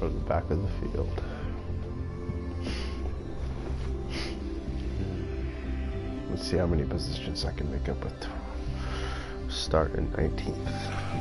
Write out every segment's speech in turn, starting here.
to the back of the field. Let's see how many positions I can make up with. Start in 19th.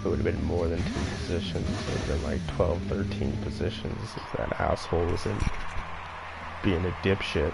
It would have been more than 2 positions. It would have been like 12, 13 positions if that asshole wasn't being a dipshit.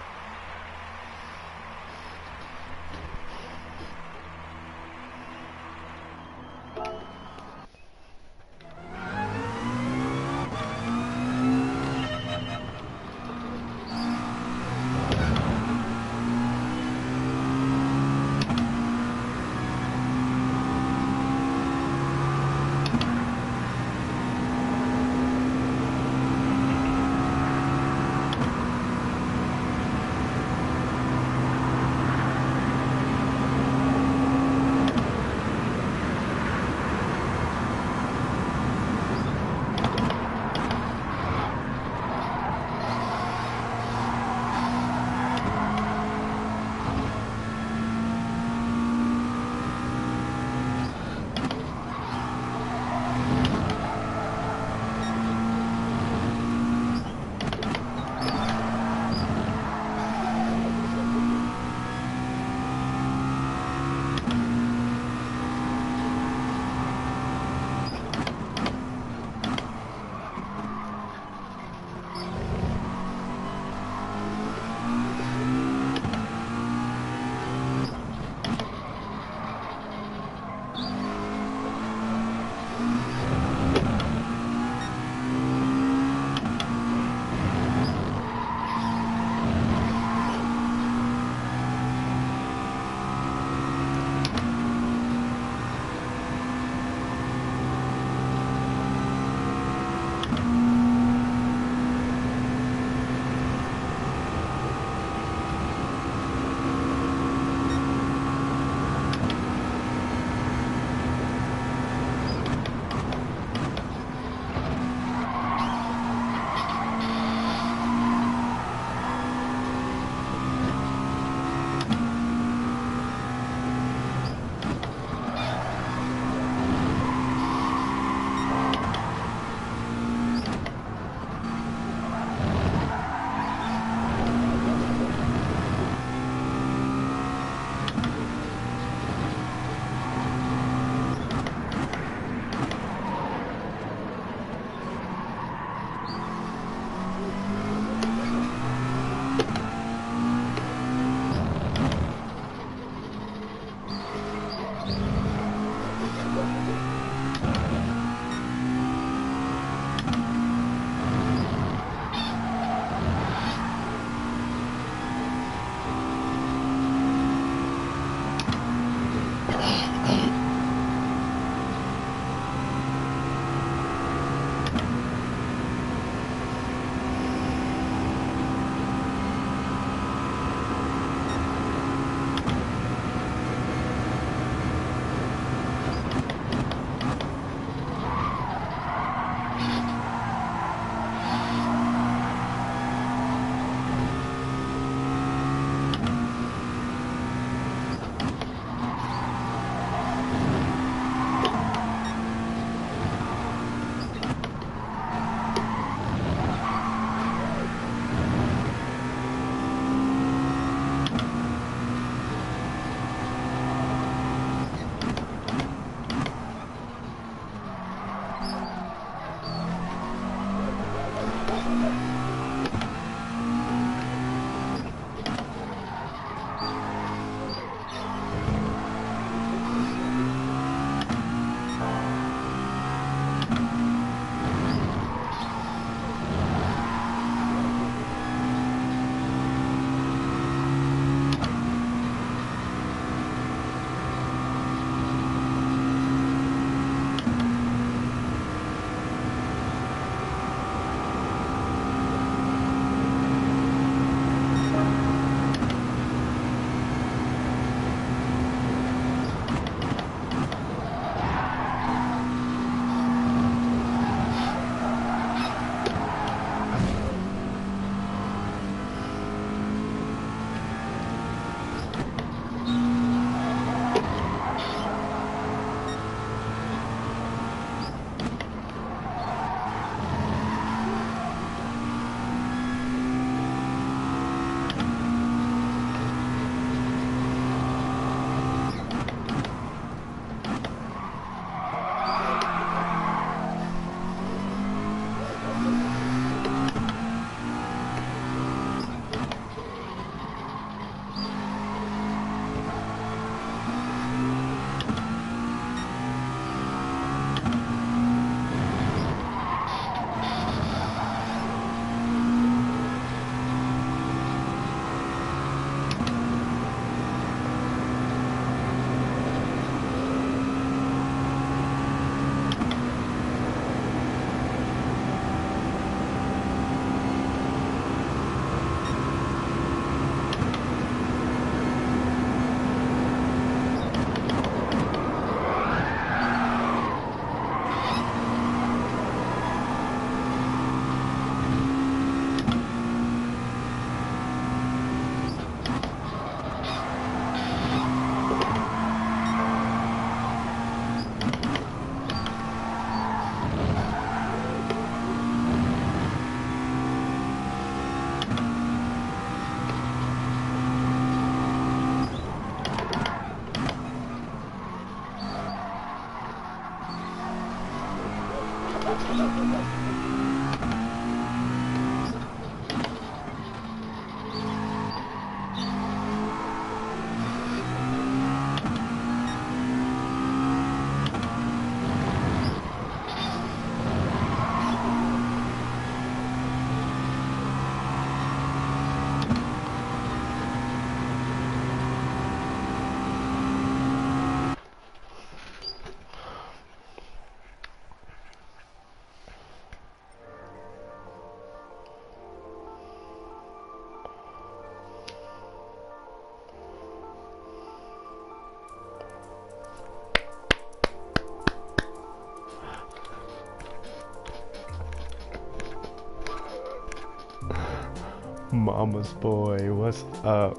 Mama's boy, what's up?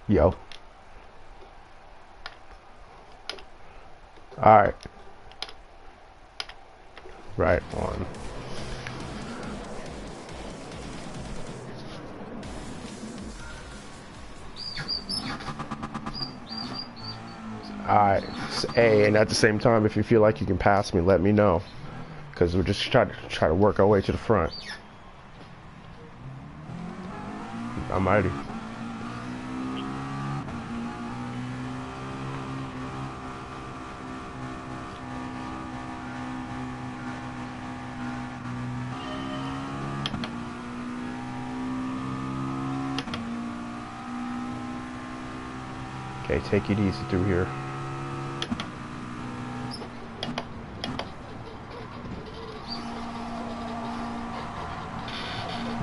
Yo. Alright. Right on. Alright. Hey, and at the same time, if you feel like you can pass me, let me know. Because we're just trying to work our way to the front. I'm ready. Okay, take it easy through here.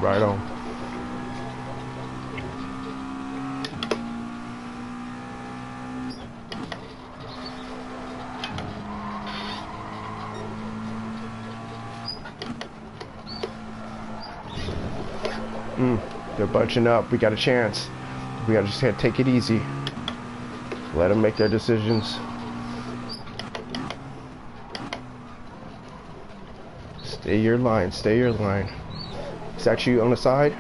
Right on. They're bunching up. We got a chance. We gotta just take it easy. Let them make their decisions. Stay your line. Stay your line. Is that you on the side?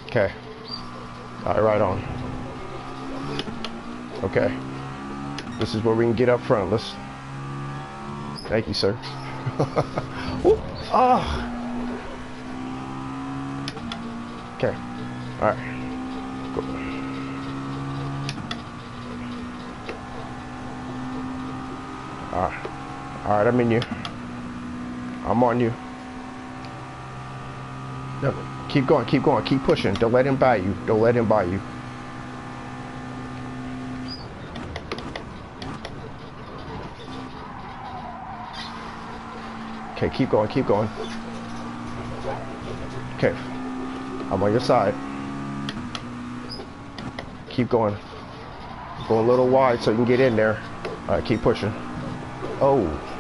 Okay. All right, right on. Okay. This is where we can get up front. Let's. Thank you, sir. Ooh. Oh. Okay. All right. Cool. All right. All right. I'm in you. I'm on you. No, keep going. Keep going. Keep pushing. Don't let him buy you. Don't let him buy you. Okay. Keep going. Keep going. Okay. I'm on your side. Keep going. Go a little wide so you can get in there. Alright, keep pushing. Oh.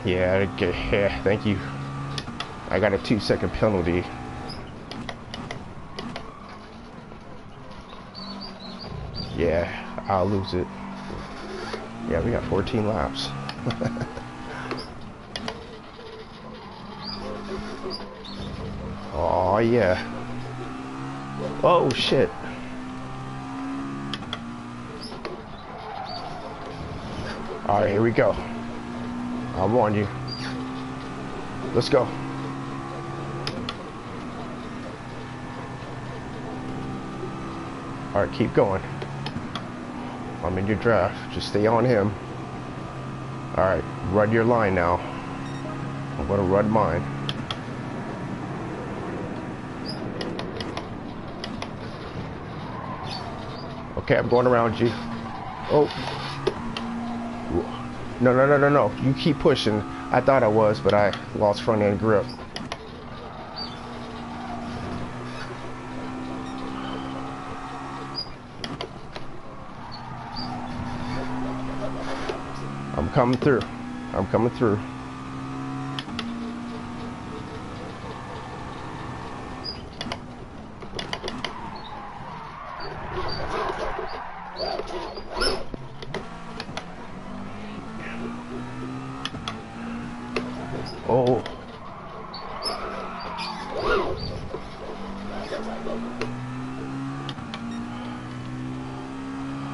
Yeah, yeah, thank you. I got a 2-second penalty. Yeah, I'll lose it. Yeah, we got 14 laps. Oh yeah. Oh shit. Alright, here we go. I warned you. Let's go. Alright, keep going. I'm in your draft. Just stay on him. Alright, run your line now. I'm gonna run mine. Okay, I'm going around you. Oh. No, no, no, no, no. You keep pushing. I thought I was, but I lost front end grip. I'm coming through. I'm coming through. Oh.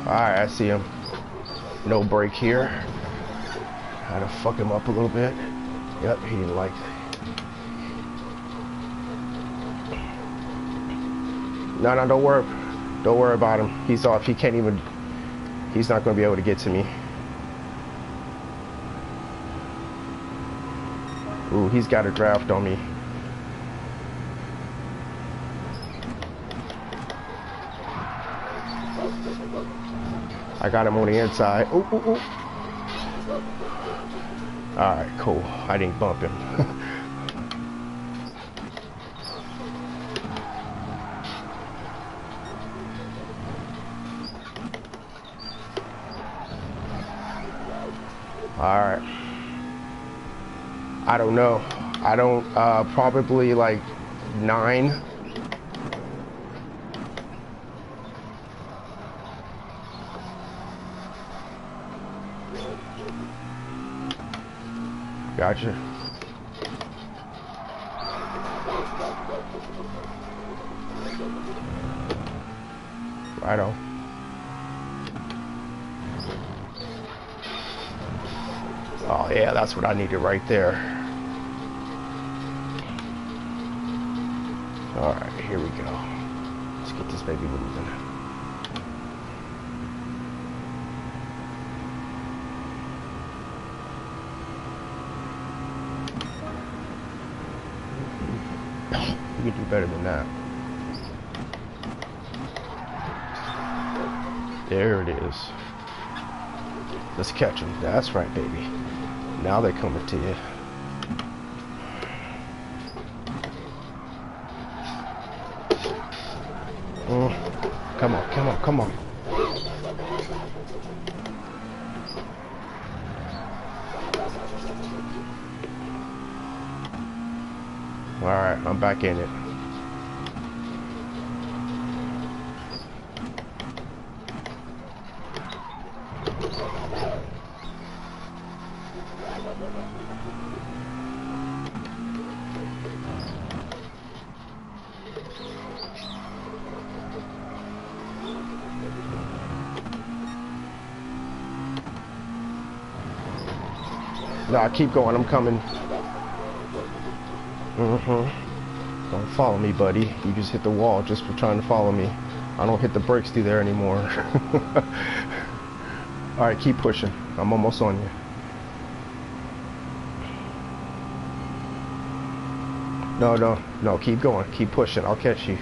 Alright, I see him. No break here. Had to fuck him up a little bit. Yep, he didn't like it. No, no, don't worry. Don't worry about him. He's off. He can't even... He's not going to be able to get to me. Ooh, he's got a draft on me. I got him on the inside. Ooh, ooh, ooh. Alright, cool. I didn't bump him. Alright. I don't know. I don't, probably like 9. Gotcha. Right on. Oh yeah, that's what I needed right there. Alright, here we go. Let's get this baby moving. You can do better than that. There it is. Let's catch them. That's right, baby. Now they're coming to you. Come on, come on, come on. Alright, I'm back in it. Nah, keep going, I'm coming. Don't follow me, buddy. You just hit the wall just for trying to follow me. I don't hit the brakes through there anymore. Alright, keep pushing. I'm almost on you. No, no, no, keep going. Keep pushing. I'll catch you.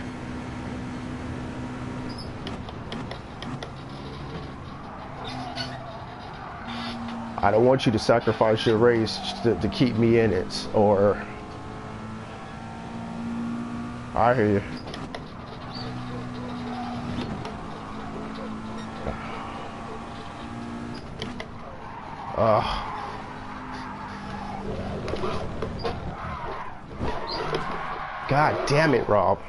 I don't want you to sacrifice your race to keep me in it, or... I hear you. God damn it, Rob.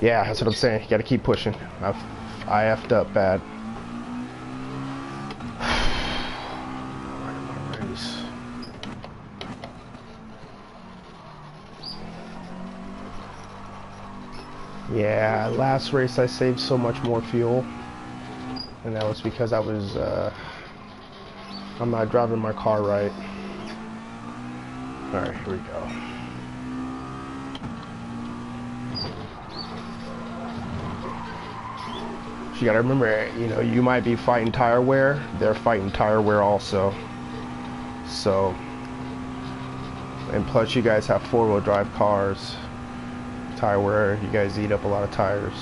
Yeah, that's what I'm saying. You gotta keep pushing. I effed up bad. Yeah, last race I saved so much more fuel, and that was because I'm not driving my car right. Alright, here we go. So you gotta remember, you know, you might be fighting tire wear, they're fighting tire wear also. So, and plus you guys have four-wheel drive cars. Tire wear, you guys eat up a lot of tires.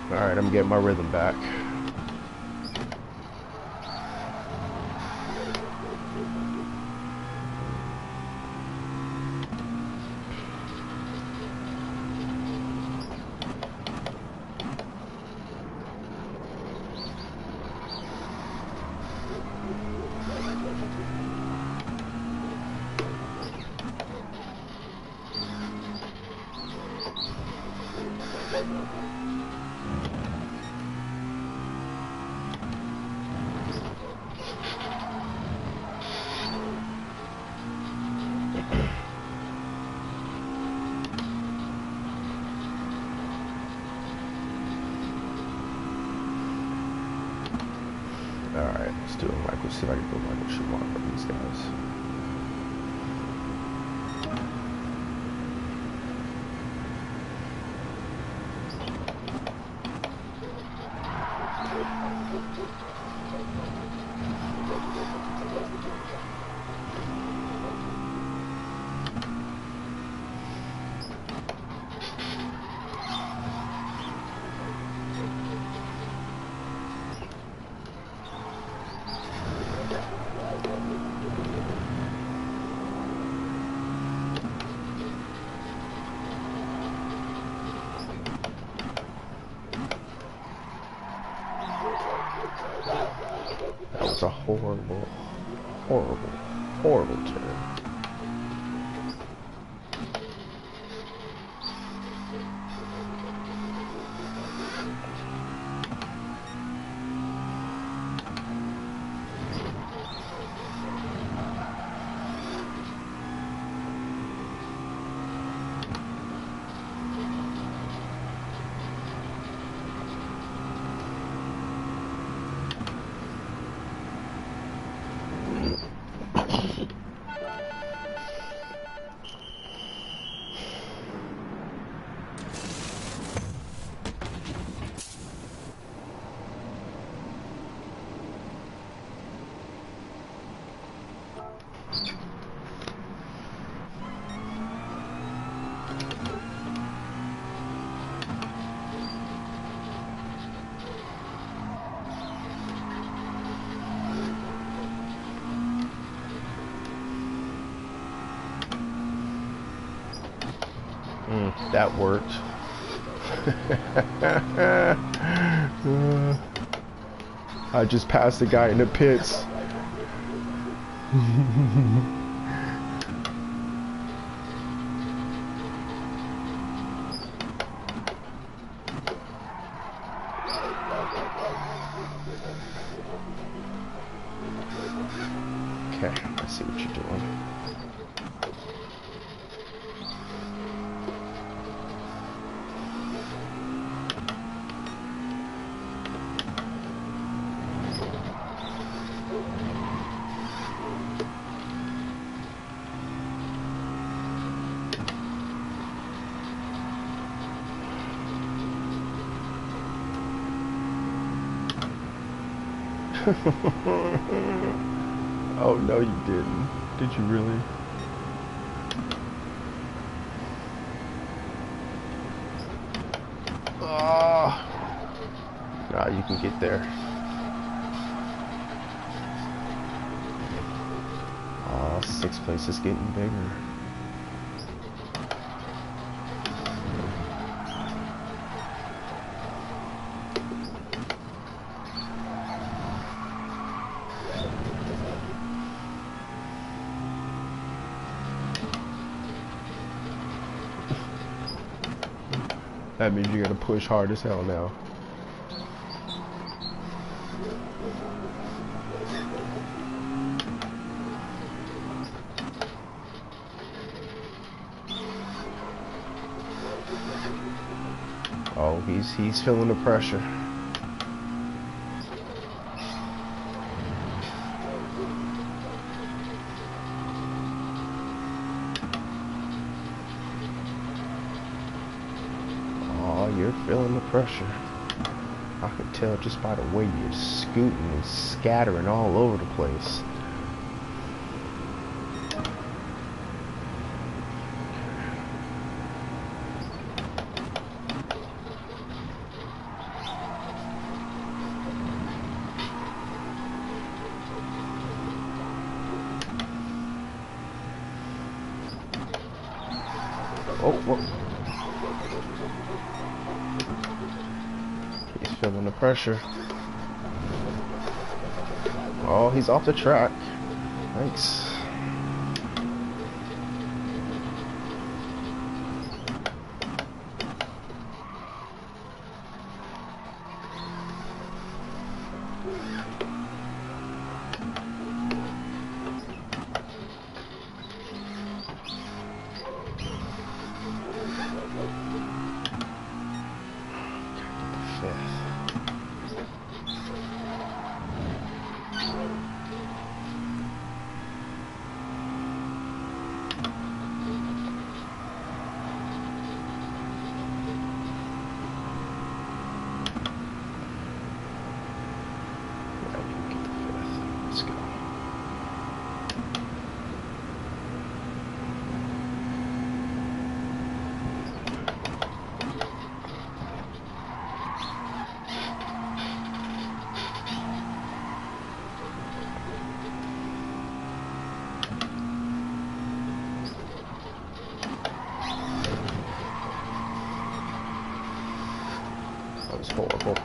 Alright, I'm getting my rhythm back. Alright, let's do it. Let's see if I can build like a Shimano for these guys. That was a horrible, horrible, horrible turn. That worked. I just passed the guy in the pits. Okay, I see what you're doing. Oh no, you didn't. Did you really? Nah, you can get there. Sixth place is getting bigger. That means you gotta push hard as hell now. Oh, he's feeling the pressure. Oh, you're feeling the pressure. I can tell just by the way you're scooting and scattering all over the place. Oh, whoa. He's feeling the pressure. Oh, he's off the track. Thanks. That was horrible.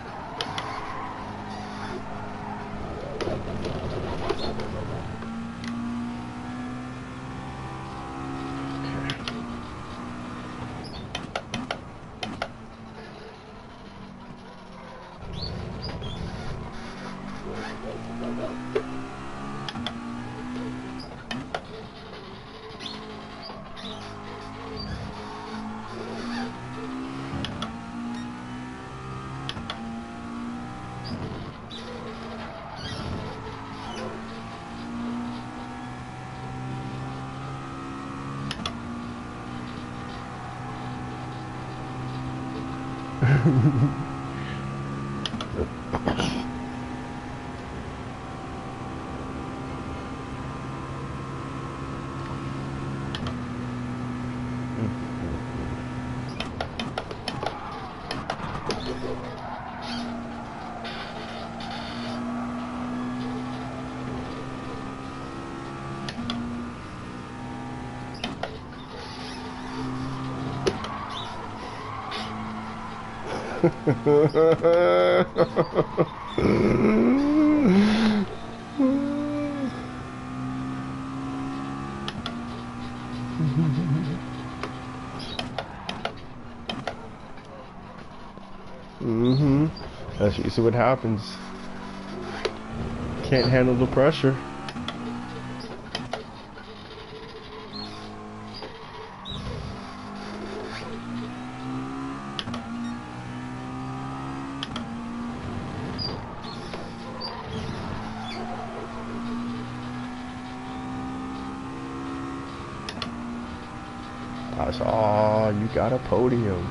That's usually what happens. Can't handle the pressure. Oh, you got a podium.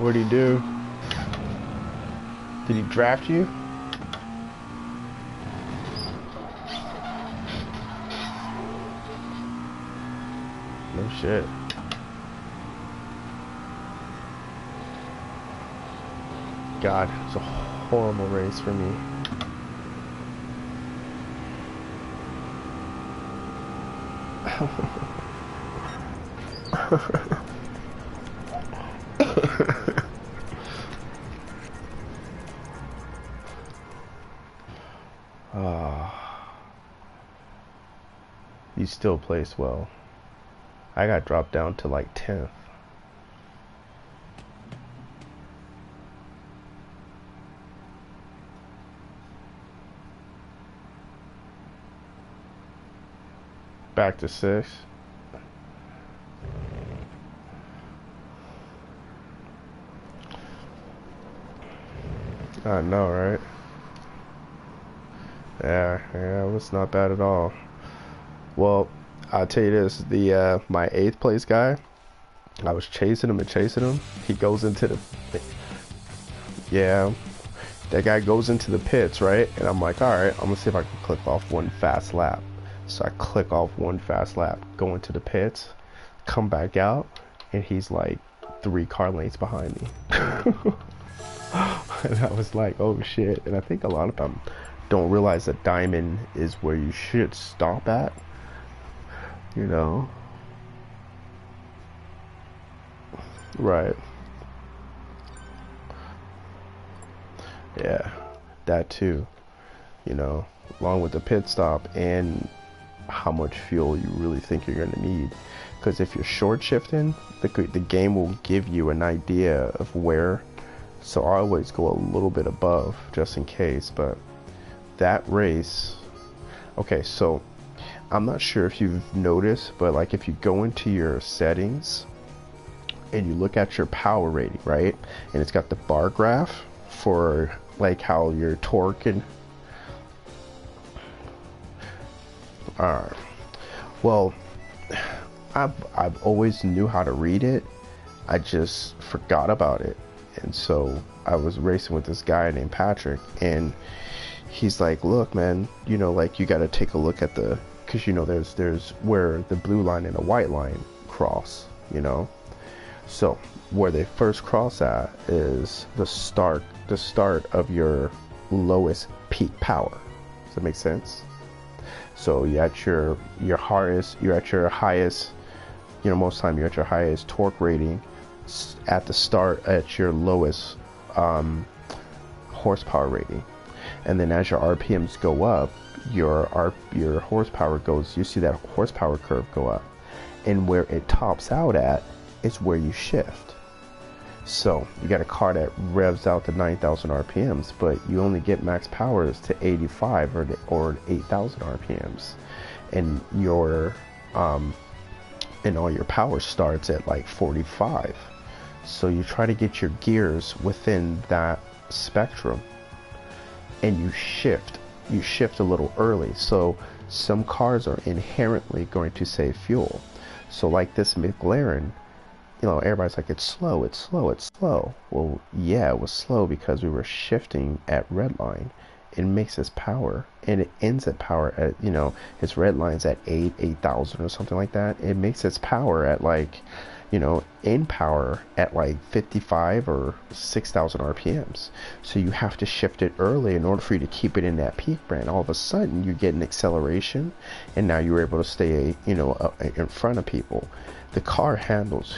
What'd he do? Did he draft you? No shit. God, it's a horrible race for me. You still place well. I got dropped down to like 10th. Back to 6th. I know, right? Yeah, it was not bad at all. Well, I'll tell you this, the my 8th place guy, I was chasing him and chasing him. He goes into the, yeah, that guy goes into the pits, right? And I'm like, all right, I'm gonna see if I can click off one fast lap. So I click off one fast lap, go into the pits, come back out, and he's like 3 car lengths behind me. And I was like, oh shit. And I think a lot of them don't realize that diamond is where you should stop at, you know? Right. Yeah, that too, you know, along with the pit stop and how much fuel you really think you're going to need. Because if you're short shifting, the game will give you an idea of where. So I always go a little bit above just in case. But that race, okay, so I'm not sure if you've noticed, but like if you go into your settings and you look at your power rating, right, and it's got the bar graph for like how your torque and well, I've always knew how to read it. I just forgot about it. And so I was racing with this guy named Patrick, and he's like, look, man, you know, like you got to take a look at the, because you know there's where the blue line and the white line cross, you know. So where they first cross at is the start of your lowest peak power. Does that make sense? So you're at your highest, you know, most time you're at your highest torque rating at the start at your lowest horsepower rating. And then as your RPMs go up, your horsepower goes, you see that horsepower curve go up. And where it tops out at is where you shift. So you got a car that revs out to 9,000 RPMs, but you only get max powers to 85 or 8,000 RPMs, and your and all your power starts at like 45. So you try to get your gears within that spectrum, and you shift a little early. So some cars are inherently going to save fuel. So like this McLaren, you know, everybody's like, it's slow, it's slow, it's slow. Well, yeah, it was slow because we were shifting at red line. It makes its power, and it ends at power at, you know, its red line's at 8,000 or something like that. It makes its power at like, you know, in power at like 55 or 6,000 RPMs. So you have to shift it early in order for you to keep it in that peak band. All of a sudden you get an acceleration, and now you're able to stay, you know, in front of people. The car handles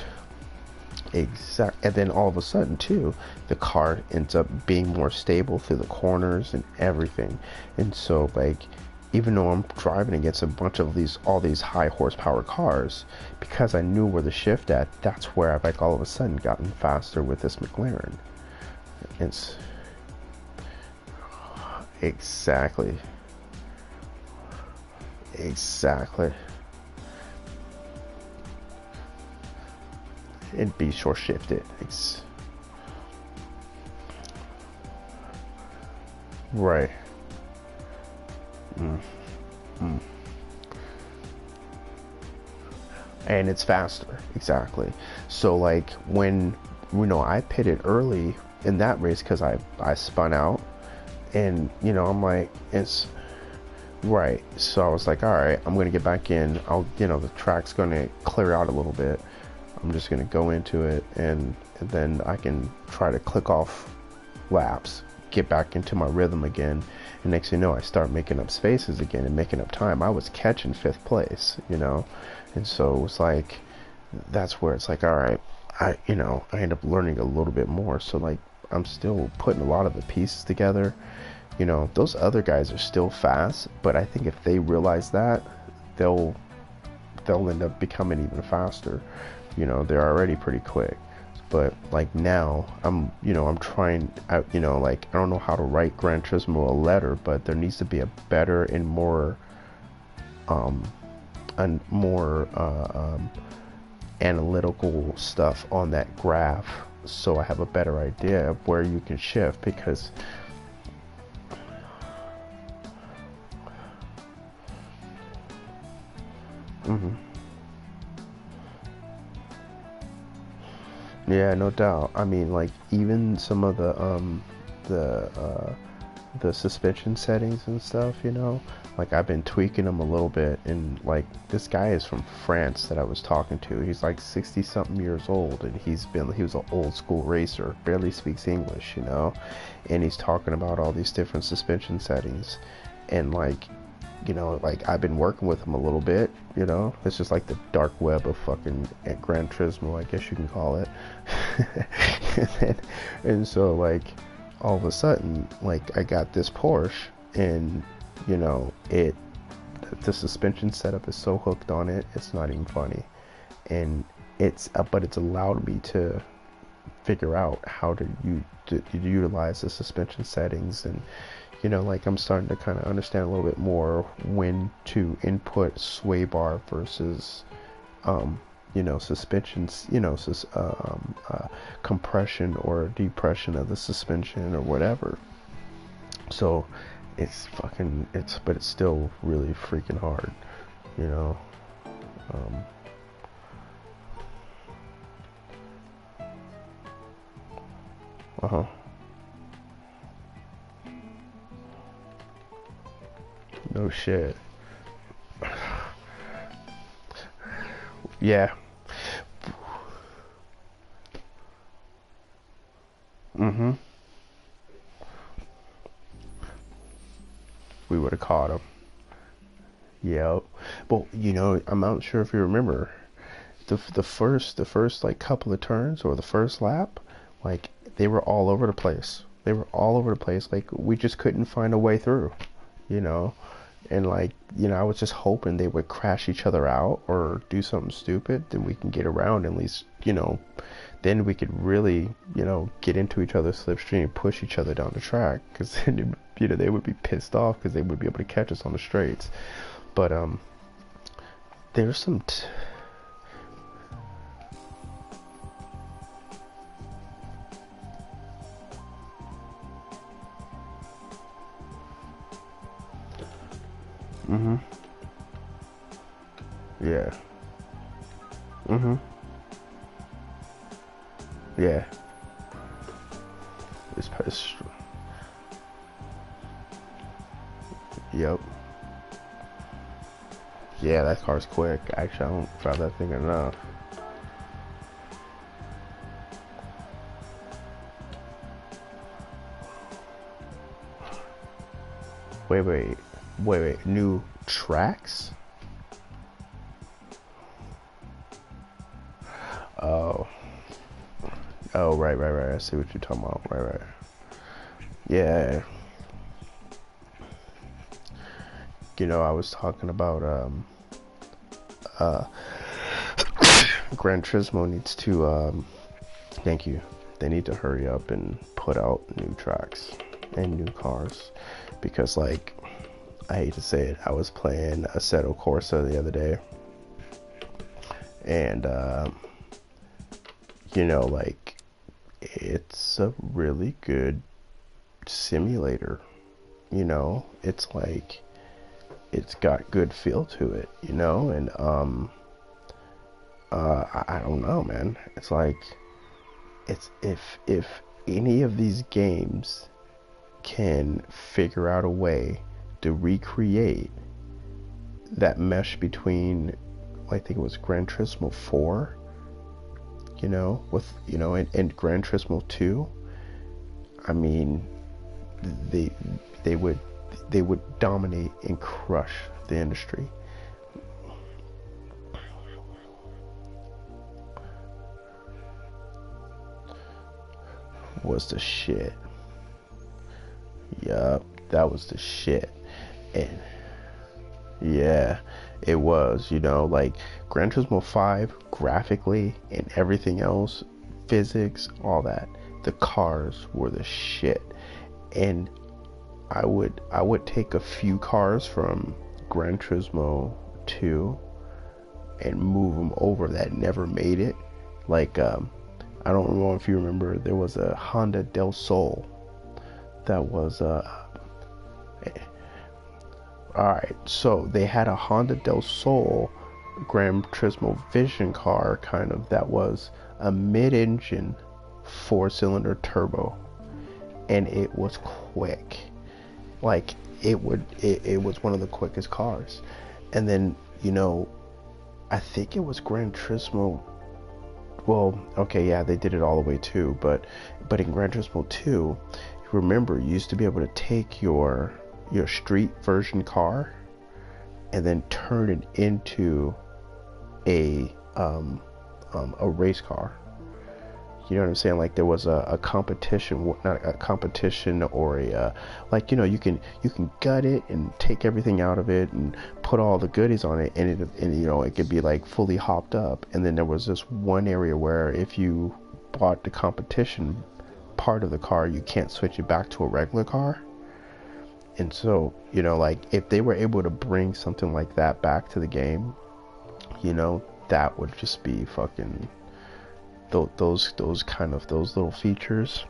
and then all of a sudden too, the car ends up being more stable through the corners and everything. And so like, even though I'm driving against a bunch of all these high horsepower cars, because I knew where to shift at, that's where I've like all of a sudden gotten faster with this McLaren. It's exactly and be short shifted. It's right. And it's faster. Exactly. So like when I pitted early in that race because I spun out, and I'm like, it's right. So I was like, all right, I'm gonna get back in. The track's gonna clear out a little bit. I'm just gonna go into it, and then I can try to click off laps, get back into my rhythm again. And next thing you know, I start making up spaces again and making up time. I was catching 5th place, and so it was like, that's where it's like, all right, I end up learning a little bit more. So like, I'm still putting a lot of the pieces together. Those other guys are still fast, but I think if they realize that, they'll end up becoming even faster. They're already pretty quick, but like now I'm trying out, like, I don't know how to write Gran Turismo a letter, but there needs to be a better and more analytical stuff on that graph, so I have a better idea of where you can shift, because yeah, no doubt. I mean, like, even some of the suspension settings and stuff, like, I've been tweaking them a little bit. And like, this guy is from France that I was talking to. He's like 60 something years old, and he was an old school racer, barely speaks English, and he's talking about all these different suspension settings. And like, like, I've been working with him a little bit. It's just like the dark web of fucking Gran Turismo, I guess you can call it. and so like, all of a sudden, like, I got this Porsche, and the suspension setup is so hooked on it, it's not even funny. And but it's allowed me to figure out how to utilize the suspension settings. And like, I'm starting to kind of understand a little bit more when to input sway bar versus suspensions, compression or depression of the suspension or whatever. So but it's still really freaking hard, no shit. Yeah. We would have caught him. Yep. But I'm not sure if you remember the first like couple of turns, or the first lap, like, they were all over the place. Like, we just couldn't find a way through, and like, I was just hoping they would crash each other out or do something stupid, then we can get around at least, then we could really, get into each other's slipstream and push each other down the track, because then, they would be pissed off because they would be able to catch us on the straights. But there's some yeah. Yeah. It's yep. Yeah, that car's quick. Actually, I don't drive that thing enough. Wait. New tracks? Oh. Oh, right. I see what you're talking about. Right. Yeah. I was talking about Gran Turismo needs to thank you. They need to hurry up and put out new tracks and new cars, because, like, I hate to say it, I was playing Assetto Corsa the other day, and like, it's a really good simulator. It's like, it's got good feel to it, and I don't know, man. It's like, it's if any of these games can figure out a way to recreate that mesh between, I think it was Gran Turismo 4, with and Gran Turismo 2. I mean, they would dominate and crush the industry. Was the shit. Yup, that was the shit. And yeah, it was, like Gran Turismo 5 graphically and everything else, physics, all that. The cars were the shit. And I would take a few cars from Gran Turismo 2 and move them over that never made it. Like I don't know if you remember, there was a Honda Del Sol that was alright, so they had a Honda Del Sol Gran Turismo Vision car, kind of, that was a mid-engine 4-cylinder turbo, and it was quick. Like, it was one of the quickest cars. And then, I think it was Gran Turismo. Well, okay, yeah, they did it all the way too, but in Gran Turismo 2, you remember, you used to be able to take your street version car and then turn it into a race car. You know what I'm saying? Like, there was a competition, not a competition, or a like, you can gut it and take everything out of it and put all the goodies on it, and it could be like fully hopped up. And then there was this one area where if you bought the competition part of the car, you can't switch it back to a regular car. And so, like, if they were able to bring something like that back to the game, that would just be fucking, those little features,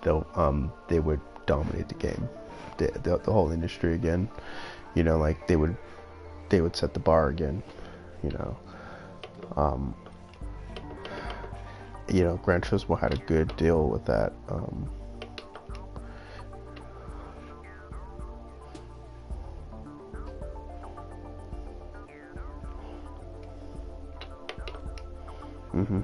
they would dominate the game, the whole industry again. Like, they would set the bar again. Gran Turismo had a good deal with that. Mm-hmm.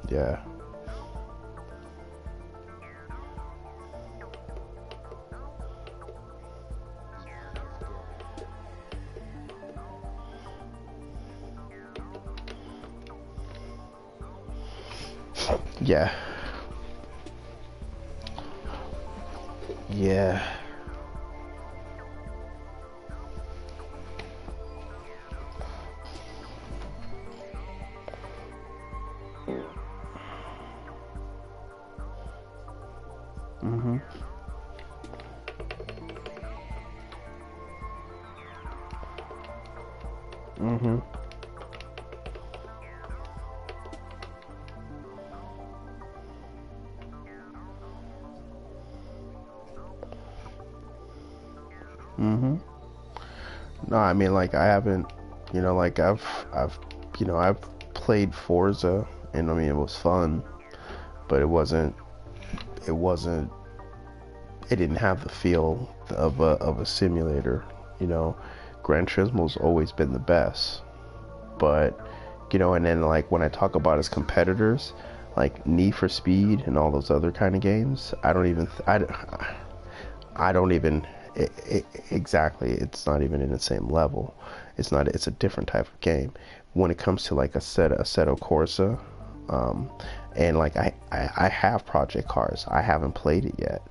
Yeah. Yeah. Yeah. Mm-hmm. Mm-hmm. Mm-hmm. No, I mean, like, I haven't, like, I've played Forza, and I mean, it was fun, but it didn't have the feel of a simulator. Gran Turismo's always been the best, but and then, like, when I talk about his competitors, like Need for Speed and all those other kind of games, I don't even exactly, it's not even in the same level. It's a different type of game when it comes to, like, Assetto Corsa, and, like, I have Project Cars. I haven't played it yet.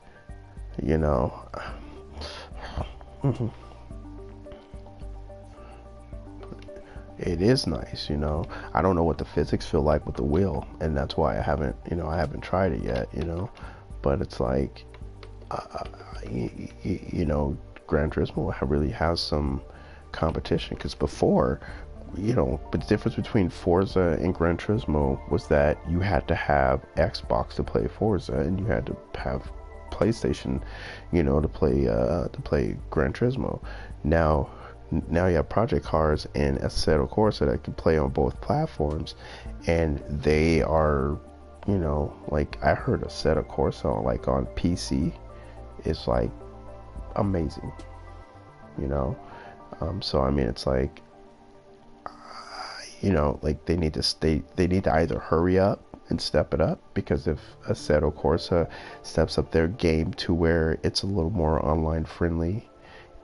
It is nice. I don't know what the physics feel like with the wheel, and that's why I haven't tried it yet. But it's like, Gran Turismo really has some competition, because before, but the difference between Forza and Gran Turismo was that you had to have Xbox to play Forza, and you had to have PlayStation, to play Gran Turismo. Now you have Project Cars and Assetto Corsa that can play on both platforms, and they are, like I heard Assetto Corsa like on PC is like amazing, so I mean it's like, like they need to either hurry up and step it up, because if Assetto Corsa steps up their game to where it's a little more online friendly,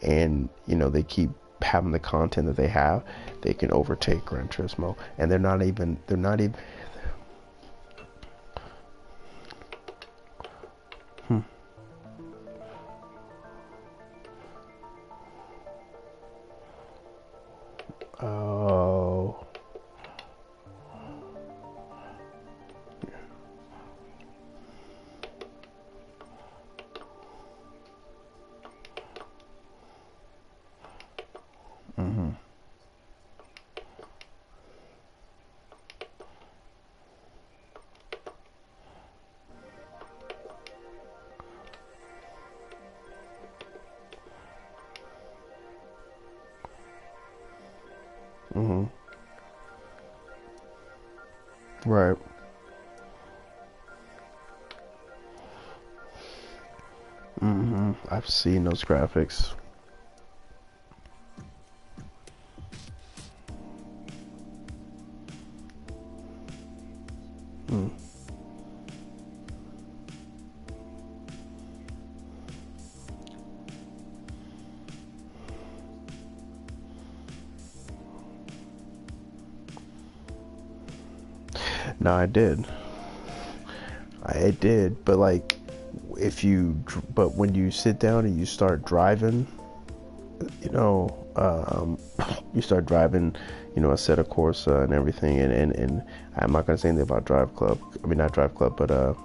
and they keep having the content that they have, they can overtake Gran Turismo. And they're not even oh. Mm-hmm. Mm-hmm. Right. Mm-hmm. I've seen those graphics. Mm. No, I did. I did, but like, but when you sit down and you start driving, you know, um, you start driving, Assetto Corsa and everything, and I'm not gonna say anything about Drive Club. I mean, not Drive Club, but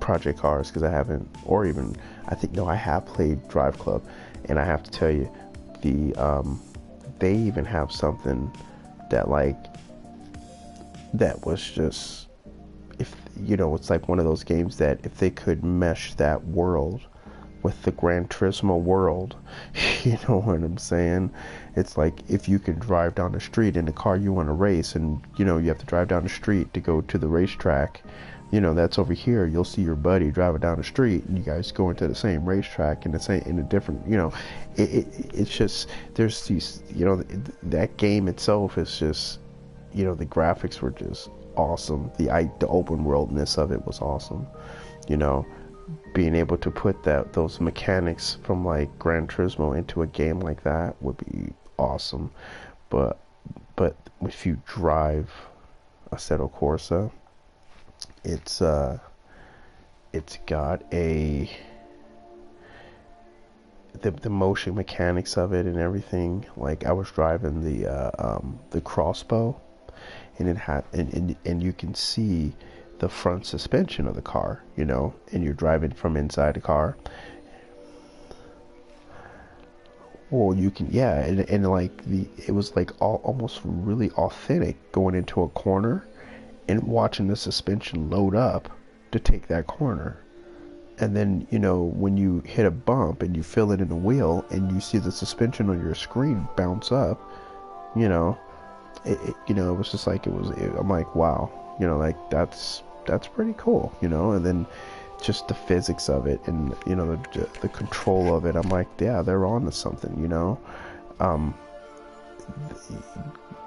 Project Cars, because I haven't, or even I think no, I have played Drive Club, and I have to tell you, they even have something that that was just, if it's like one of those games that if they could mesh that world with the Gran Turismo world, you know what I'm saying? It's like if you can drive down the street in the car you want to race, and you have to drive down the street to go to the racetrack, that's over here. You'll see your buddy driving down the street, and you guys go into the same racetrack in a different, it's just, there's these, that game itself is just, the graphics were just awesome. The open worldness of it was awesome. Being able to put those mechanics from like Gran Turismo into a game like that would be awesome. But if you drive Assetto Corsa, it's got the motion mechanics of it and everything. Like I was driving the crossbow, and it had and you can see the front suspension of the car, and you're driving from inside the car. Well, you can, yeah, and like it was like almost really authentic going into a corner and watching the suspension load up to take that corner. And then, when you hit a bump and you feel it in the wheel and you see the suspension on your screen bounce up, it was just like, I'm like, wow, like that's pretty cool, and then just the physics of it and, the control of it. I'm like, yeah, they're on to something,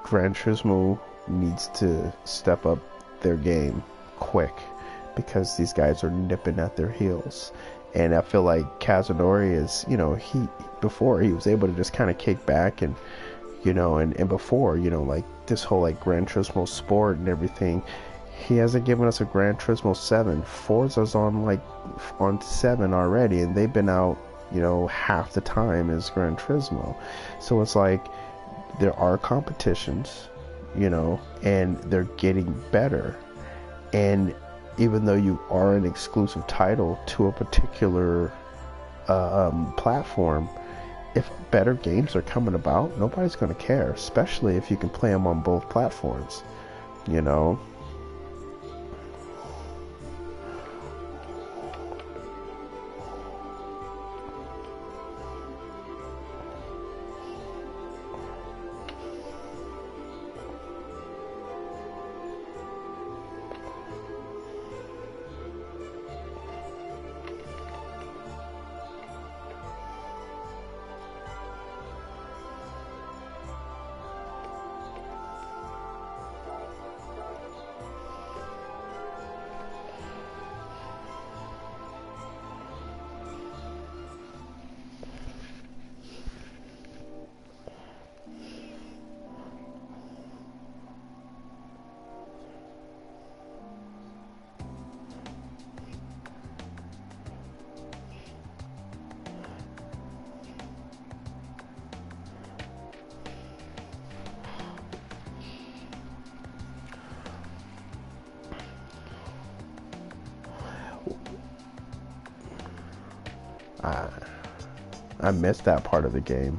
Gran Turismo needs to step up their game quick, because these guys are nipping at their heels. And I feel like Kazunori is, before he was able to just kind of kick back and, and before, like this whole like Gran Turismo Sport and everything, he hasn't given us a Gran Turismo 7. Forza's on 7 already, and they've been out, half the time as Gran Turismo. So it's like there are competitions, and they're getting better. And even though you are an exclusive title to a particular platform, if better games are coming about, nobody's going to care, especially if you can play them on both platforms, I I missed that part of the game.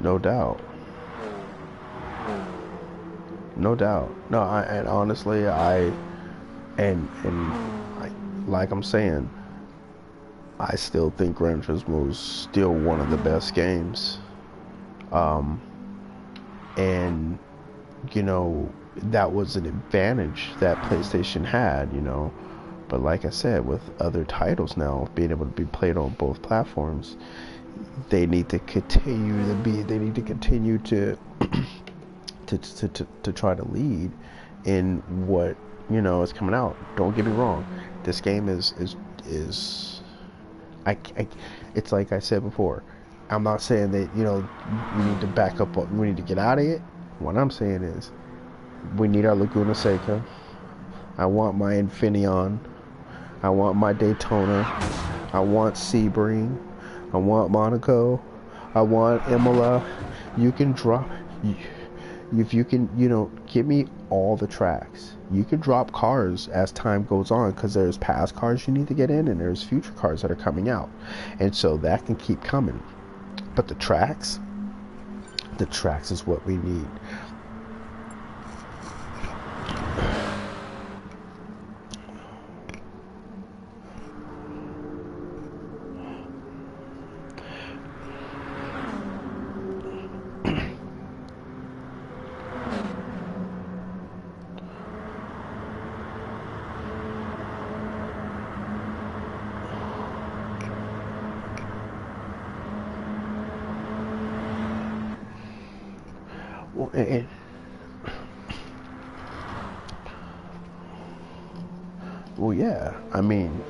No doubt. No doubt. No, and honestly, I, like I'm saying, I still think Gran Turismo is still one of the best games. Um, and you know, that was an advantage that PlayStation had, you know. But like I said, with other titles now being able to be played on both platforms, they need to continue they need to continue to to try to lead in what, you know, is coming out. Don't get me wrong, this game is I it's like I said before, I'm not saying that, you know, we need to back up, we need to get out of it. What I'm saying is we need our Laguna Seca. I want my Infineon. I want my Daytona. I want Sebring. I want Monaco. I want Imola. You can drop, if you can, you know, give me all the tracks. You can drop cars as time goes on, because there's past cars you need to get in and there's future cars that are coming out, and so that can keep coming. But the tracks is what we need. Well, well, yeah. I mean,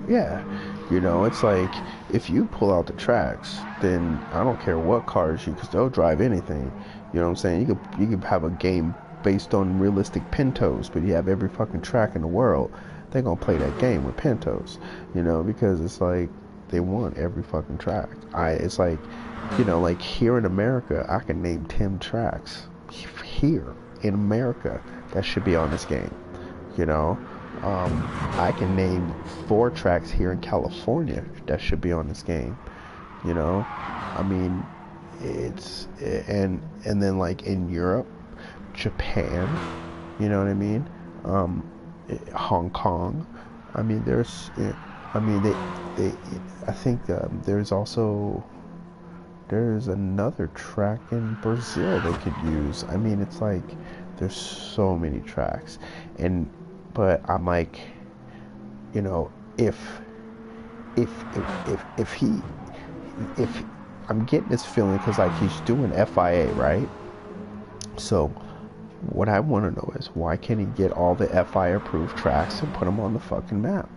yeah. You know, it's like, if you pull out the tracks, then I don't care what cars because they'll drive anything. You know what I'm saying? You could have a game based on realistic Pintos, but you have every fucking track in the world. They're gonna play that game with Pintos. You know, because it's like they want every fucking track. It's like, you know, like here in America, I can name 10 tracks here in America that should be on this game. You know, I can name 4 tracks here in California that should be on this game. You know, I mean, and then like in Europe, Japan, you know what I mean? Hong Kong. I mean, I mean, they, I think there's another track in Brazil they could use. I mean, it's like there's so many tracks, but I'm like, you know, if I'm getting this feeling because like he's doing FIA, right? So what I want to know is, why can't he get all the FIA approved tracks and put them on the fucking map?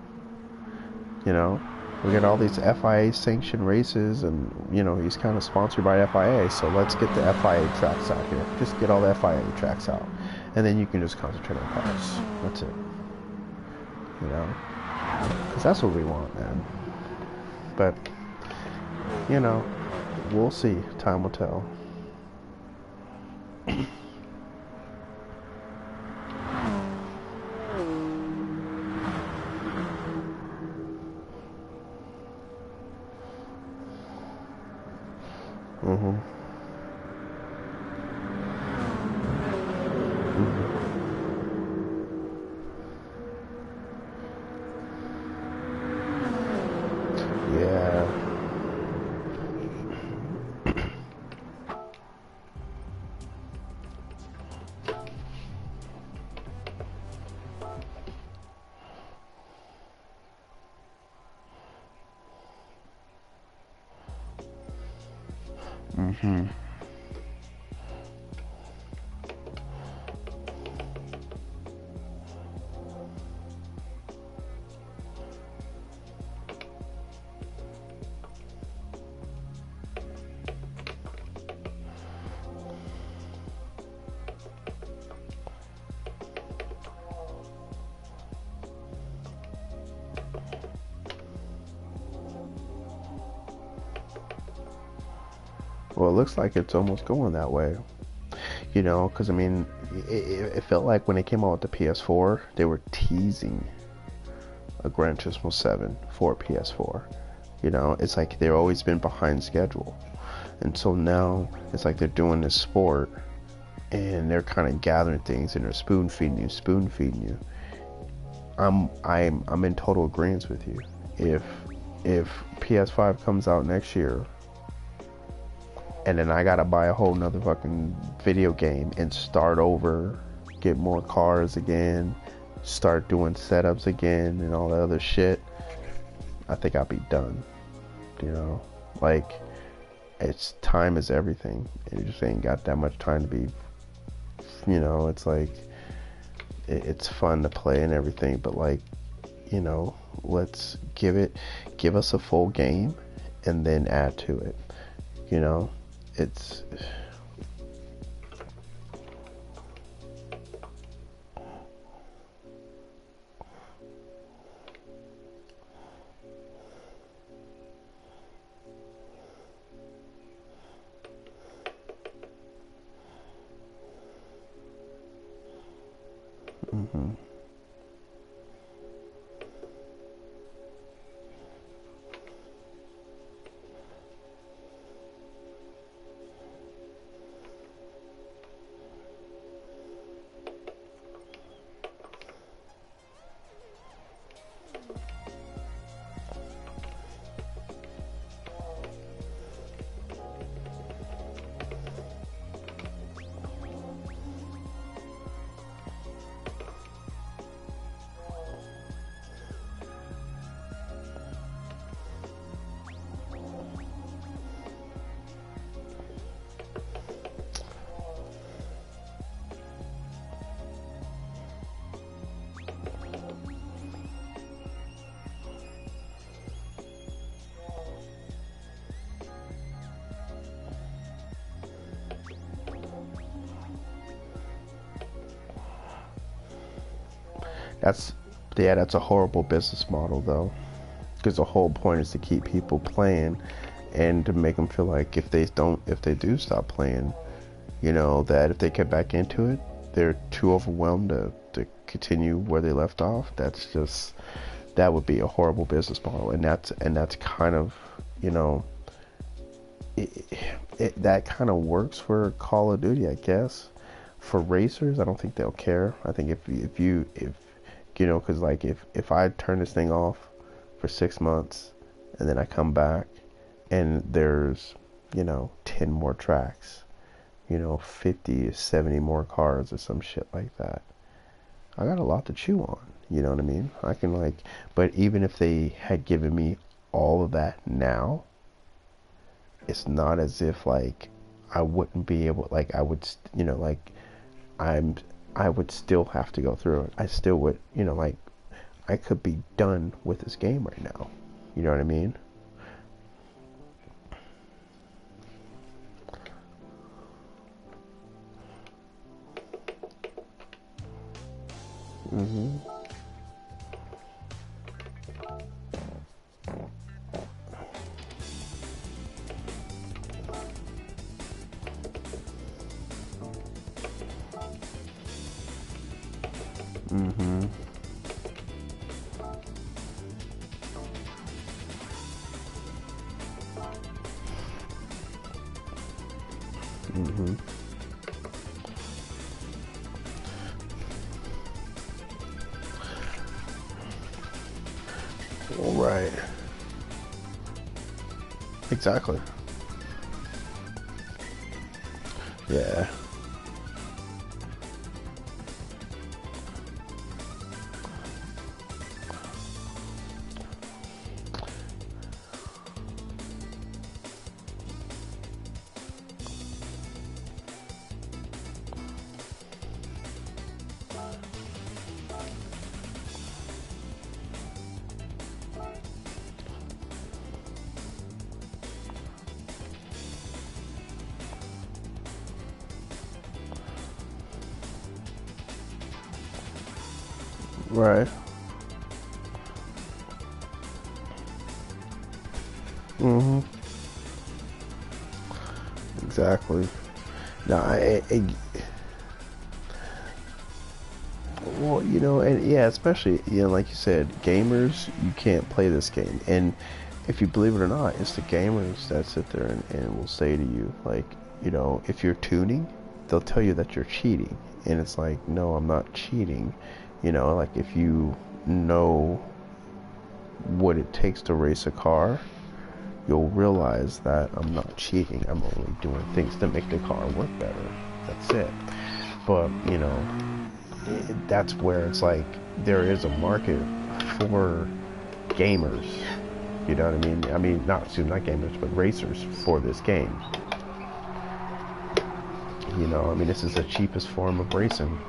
You know, we got all these FIA sanctioned races, and you know, he's kind of sponsored by FIA, so let's get the FIA tracks out here. Just get all the FIA tracks out, and then you can just concentrate on cars. That's it. You know, because that's what we want, man. But you know, we'll see. Time will tell. Mm-hmm. Yeah. Mm-hmm. Well, it looks like it's almost going that way. You know, because I mean, it felt like when it came out with the PS4, they were teasing a Gran Turismo 7 for PS4. You know, it's like they've always been behind schedule. And so now it's like they're doing this sport and they're kind of gathering things and they're spoon feeding you. I'm in total agreement with you. If PS5 comes out next year and then I gotta buy a whole nother fucking video game and start over, get more cars again, start doing setups again and all that other shit, I think I'll be done. You know, like, it's time is everything. You just ain't got that much time to be, you know, it's like, it's fun to play and everything, but like, you know, let's give us a full game and then add to it. You know, it's mm-hmm. That's that's a horrible business model though, because the whole point is to keep people playing and to make them feel like if they do stop playing, you know, that if they get back into it, they're too overwhelmed to continue where they left off. That would be a horrible business model, and that's kind of, you know, that kind of works for Call of Duty, I guess. For racers, I don't think they'll care. I think if you know, because like if I turn this thing off for 6 months and then I come back and there's, you know, 10 more tracks, you know, 50 70 more cars or some shit like that, I got a lot to chew on. You know what I mean? I can like, but even if they had given me all of that now, it's not as if like I wouldn't be able, like I would, you know, like I would still have to go through it. I still would, you know, like I could be done with this game right now. You know what I mean? Mm-hmm. Mm-hmm. Mm-hmm. All right. Exactly. Yeah. Right. Mm-hmm. exactly. No, well, you know, and yeah, especially, you know, like you said, gamers, you can't play this game. And if you believe it or not, it's the gamers that sit there and will say to you, like, you know, if you're tuning, they'll tell you that you're cheating. And it's like, no, I'm not cheating. You know, like if you know what it takes to race a car, you'll realize that I'm not cheating. I'm only doing things to make the car work better. That's it. But, you know, that's where it's like there is a market for gamers. You know what I mean? I mean, not gamers, but racers for this game. You know, I mean, this is the cheapest form of racing.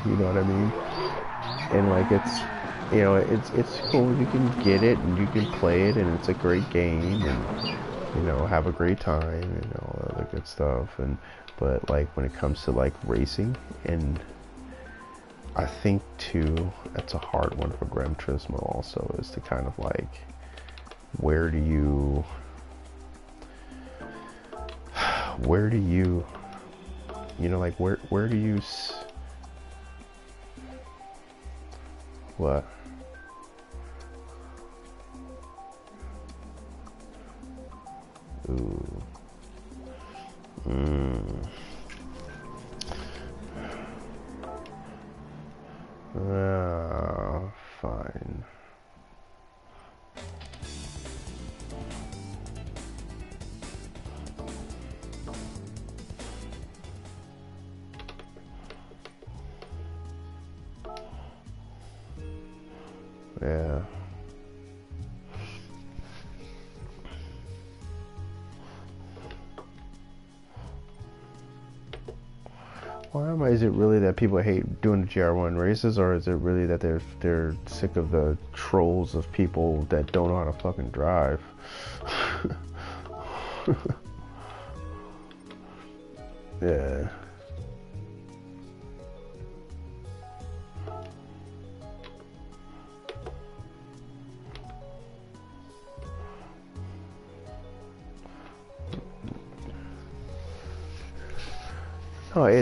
You know what I mean? And like it's, you know, it's cool. You can get it and you can play it, and it's a great game, and you know, have a great time and all that other good stuff. And but like when it comes to like racing, and I think too, that's a hard one for Gran Turismo also, is to kind of like, where do you, you know, like where do you, what? Ooh. Fine. Yeah. Why is it really that people hate doing the GR1 races, or is it really that they're sick of the trolls of people that don't know how to fucking drive? Yeah.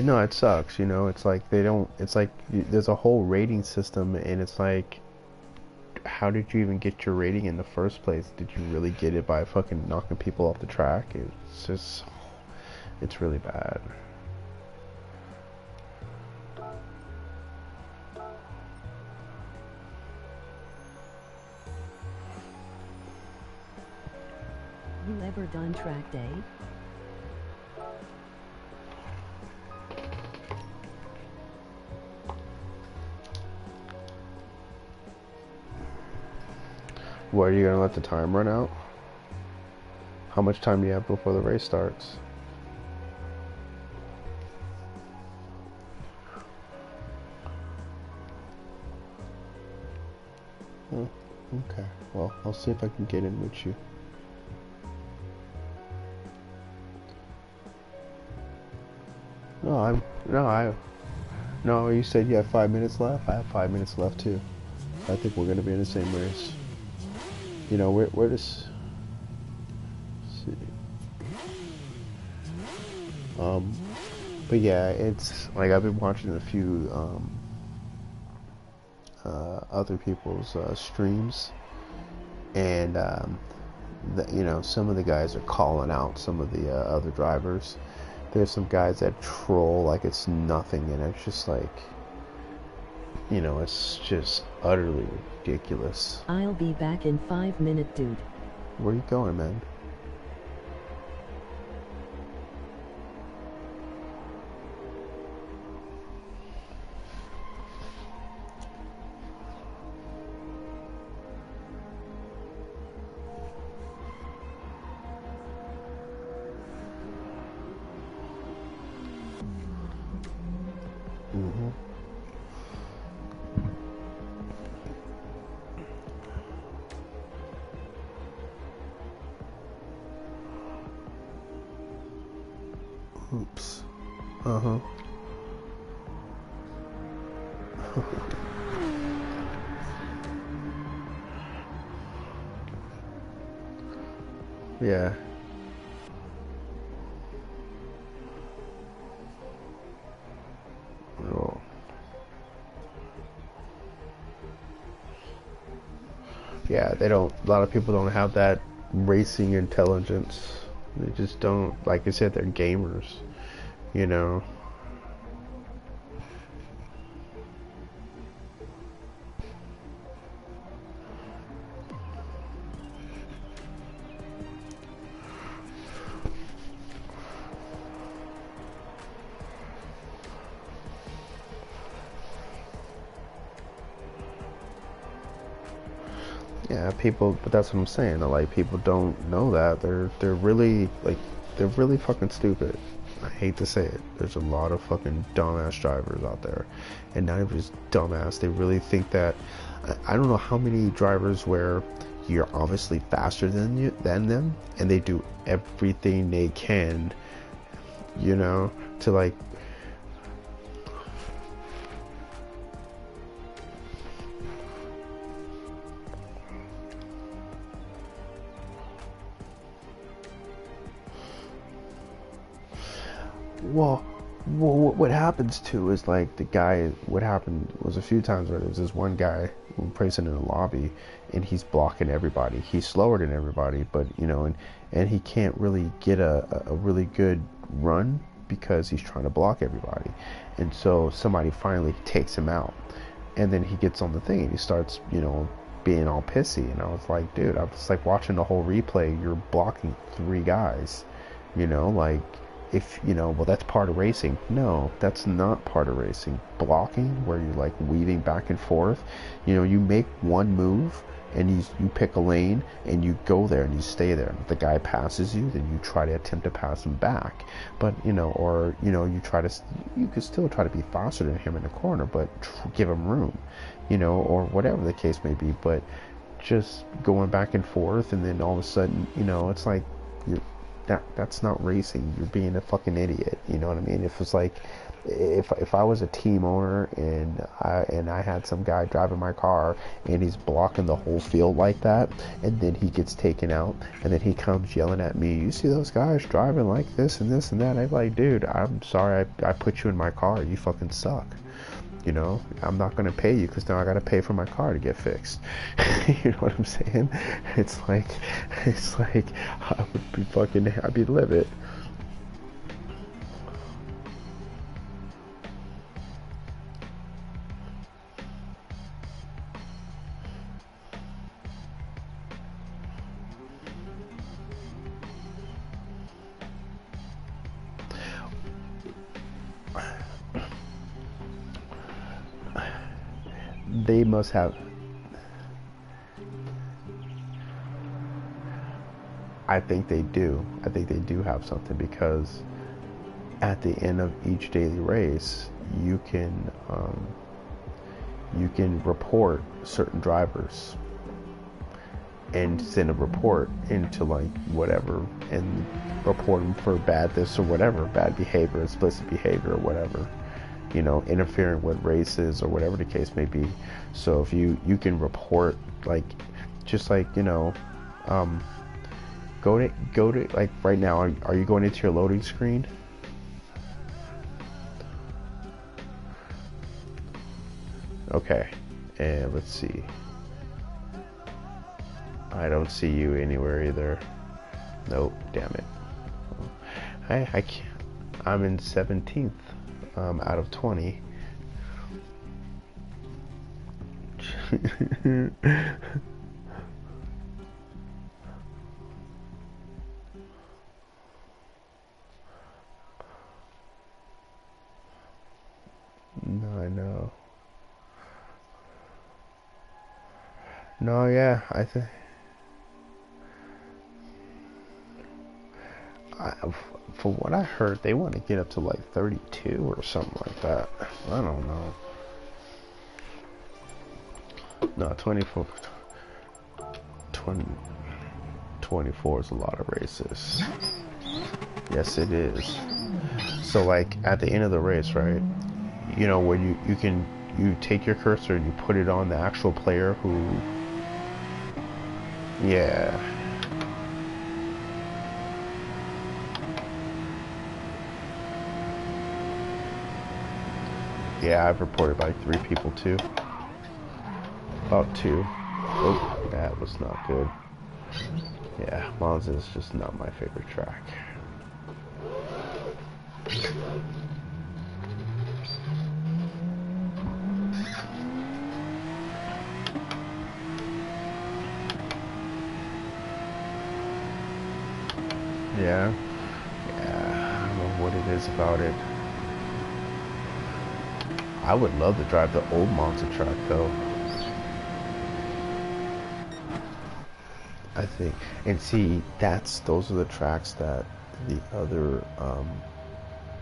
No, it sucks, you know. It's like they don't, it's like there's a whole rating system, and it's like, how did you even get your rating in the first place? Did you really get it by fucking knocking people off the track? It's just, it's really bad. You ever done track day? What, are you gonna let the time run out? How much time do you have before the race starts? Oh, okay. Well, I'll see if I can get in with you. No, you said you have 5 minutes left? I have 5 minutes left too. I think we're gonna be in the same race. You know, we're just... see. But yeah, it's like I've been watching a few other people's streams, and you know, some of the guys are calling out some of the other drivers. There's some guys that troll like it's nothing, and it's just like, you know, it's just utterly ridiculous. I'll be back in 5 minutes, dude. Where you going, man? Oops. Uh-huh. Yeah. yeah, they don't. A lot of people don't have that racing intelligence. They just don't. Like I said, they're gamers. You know. Yeah, people, but that's what I'm saying. Like, people don't know that. They're really like they're really fucking stupid. I hate to say it. There's a lot of fucking dumbass drivers out there, and not even just dumbass. They really think that. I don't know how many drivers where you're obviously faster than them, and they do everything they can, you know, to like. Well, what happens too is like the guy. What happened was a few times where there was this one guy present in the lobby, and he's blocking everybody. He's slower than everybody, but you know, and he can't really get a really good run because he's trying to block everybody. And so somebody finally takes him out, and then he gets on the thing and he starts, you know, being all pissy. And I was like, dude, I was like watching the whole replay. You're blocking 3 guys, you know, like. If you know, well, that's part of racing. No, that's not part of racing. Blocking, where you're like weaving back and forth, you know, you make one move and you pick a lane and you go there and you stay there. If the guy passes you, then you try to attempt to pass him back. But you know, or you know, you could still try to be faster than him in the corner, but give him room, you know, or whatever the case may be. But just going back and forth, and then all of a sudden, you know, it's like that's not racing. You're being a fucking idiot. You know what I mean? If it's like, if I was a team owner and I had some guy driving my car and he's blocking the whole field like that, and then he gets taken out, and then he comes yelling at me, you see those guys driving like this and this and that? I'm like, dude, I'm sorry I put you in my car. You fucking suck. You know, I'm not going to pay you because now I got to pay for my car to get fixed. You know what I'm saying? It's like I would be fucking, I'd be livid. They must have. I think they do. I think they do have something, because at the end of each daily race, you can report certain drivers and send a report into like whatever, and report them for bad this or whatever, bad behavior, explicit behavior or whatever. You know, interfering with races or whatever the case may be. So if you can report, like, just like, you know, go to like right now, are you going into your loading screen? Okay, and let's see. I don't see you anywhere either. Nope, damn it. I can't. I'm in 17th. Out of 20. No, I know. No, yeah, I think. From what I heard, they want to get up to like 32 or something like that. I don't know. No, 24. 24 is a lot of races. Yes, it is. So like at the end of the race, right? You know, when you take your cursor and you put it on the actual player who. Yeah. Yeah, I've reported like 3 people too. About 2. Oh, that was not good. Yeah, Monza is just not my favorite track. Yeah, I don't know what it is about it. I would love to drive the old Monza track though. I think, and see, those are the tracks that the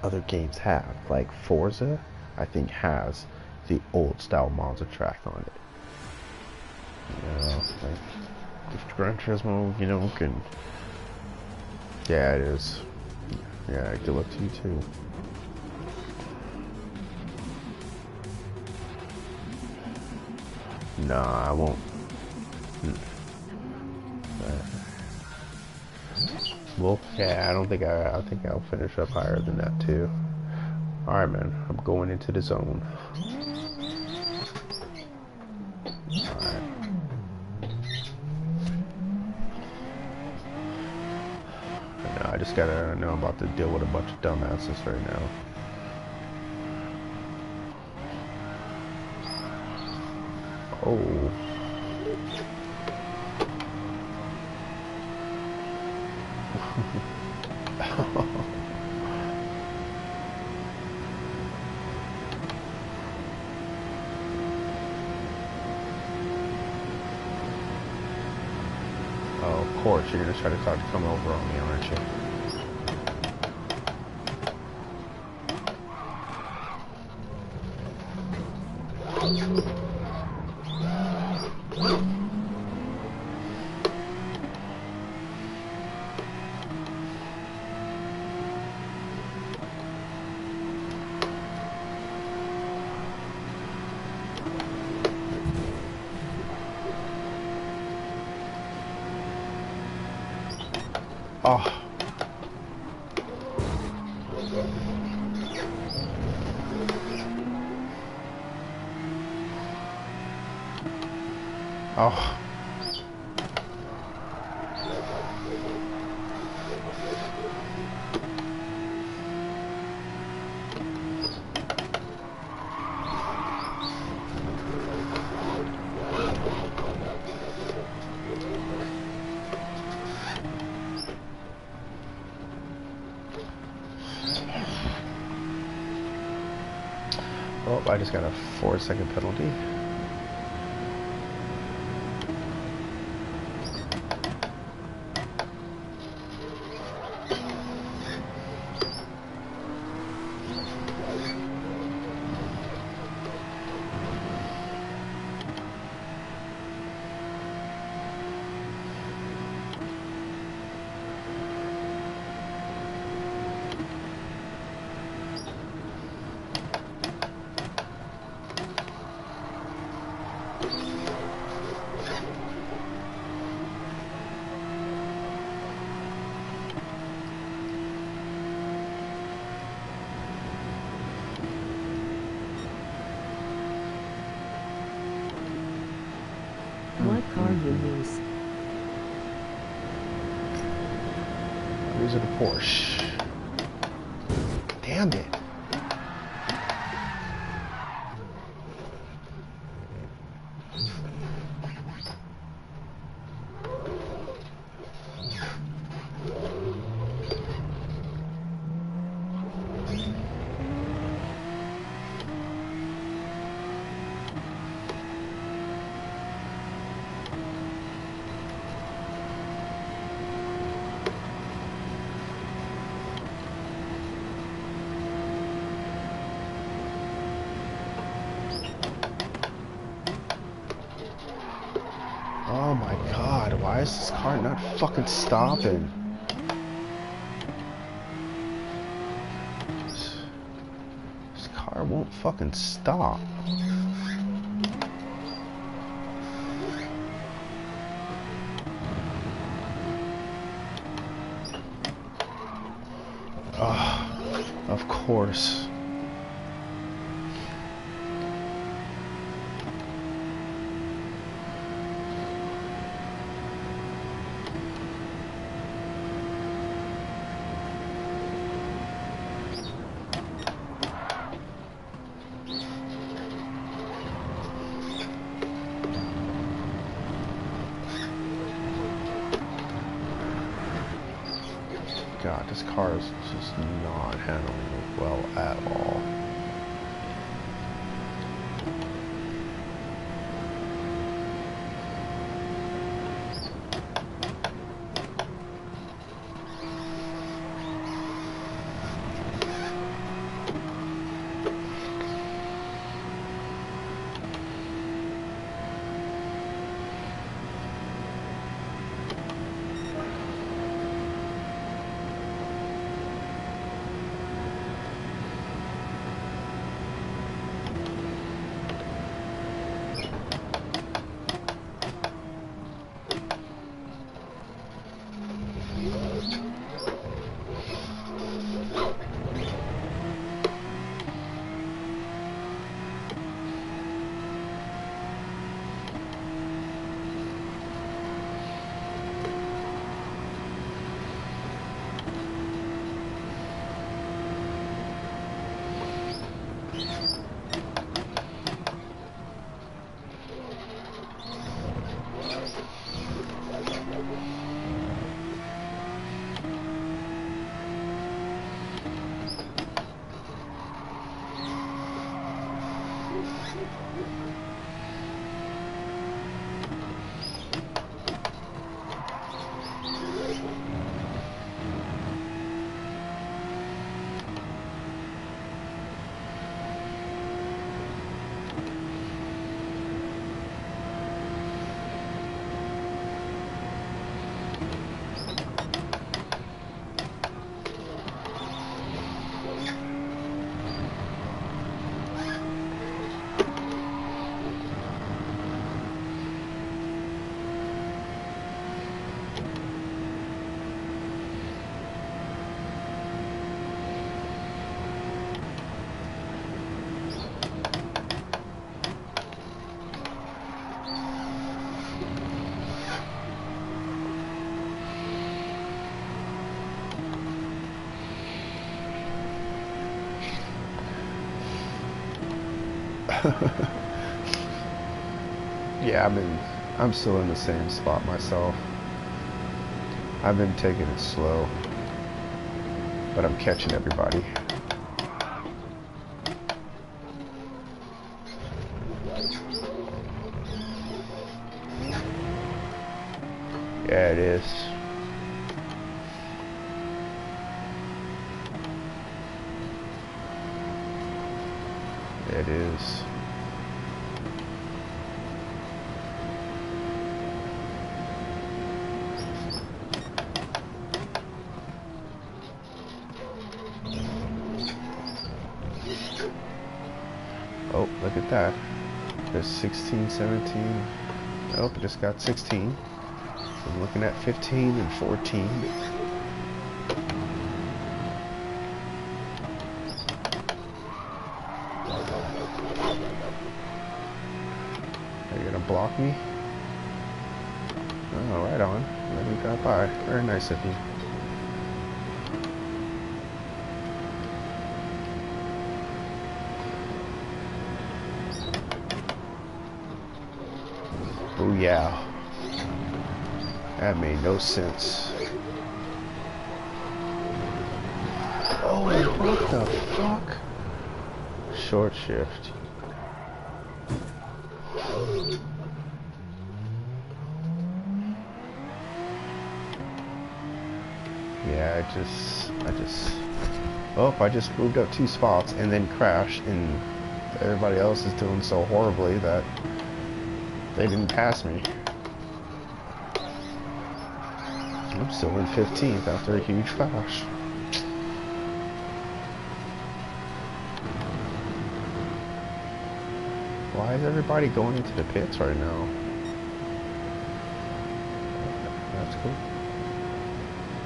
other games have. Like Forza, I think has the old style Monza track on it. You know, like if Gran Turismo, you know, can. Yeah, it is. Yeah, good luck to you too. Nah, I won't. Well, yeah, I don't think I think I'll finish up higher than that too. All right, man. I'm going into the zone. All right. I just gotta know I'm about to deal with a bunch of dumbasses right now. Oh. Oh, of course, you're gonna try to come over on me, aren't you? Oh. Oh. Oh, I just got a 4-second penalty. What car you use? I'm using a Porsche. Damn it. Oh my god, why is this car not fucking stopping? This car won't fucking stop. Oh, of course. God, this car is just not handling it well at all. Yeah, I'm still in the same spot myself. I've been taking it slow, but I'm catching everybody. Yeah, it is. It is. Oh, look at that. There's 16, 17. Nope, I just got 16. So I'm looking at 15 and 14. Are you gonna block me? Oh, right on. Let me drive by. Very nice of you. Oh yeah. That made no sense. Oh, what the fuck? Short shift. Yeah, I just moved up 2 spots and then crashed, and everybody else is doing so horribly that they didn't pass me. I'm still in 15th after a huge crash. Why is everybody going into the pits right now? That's cool.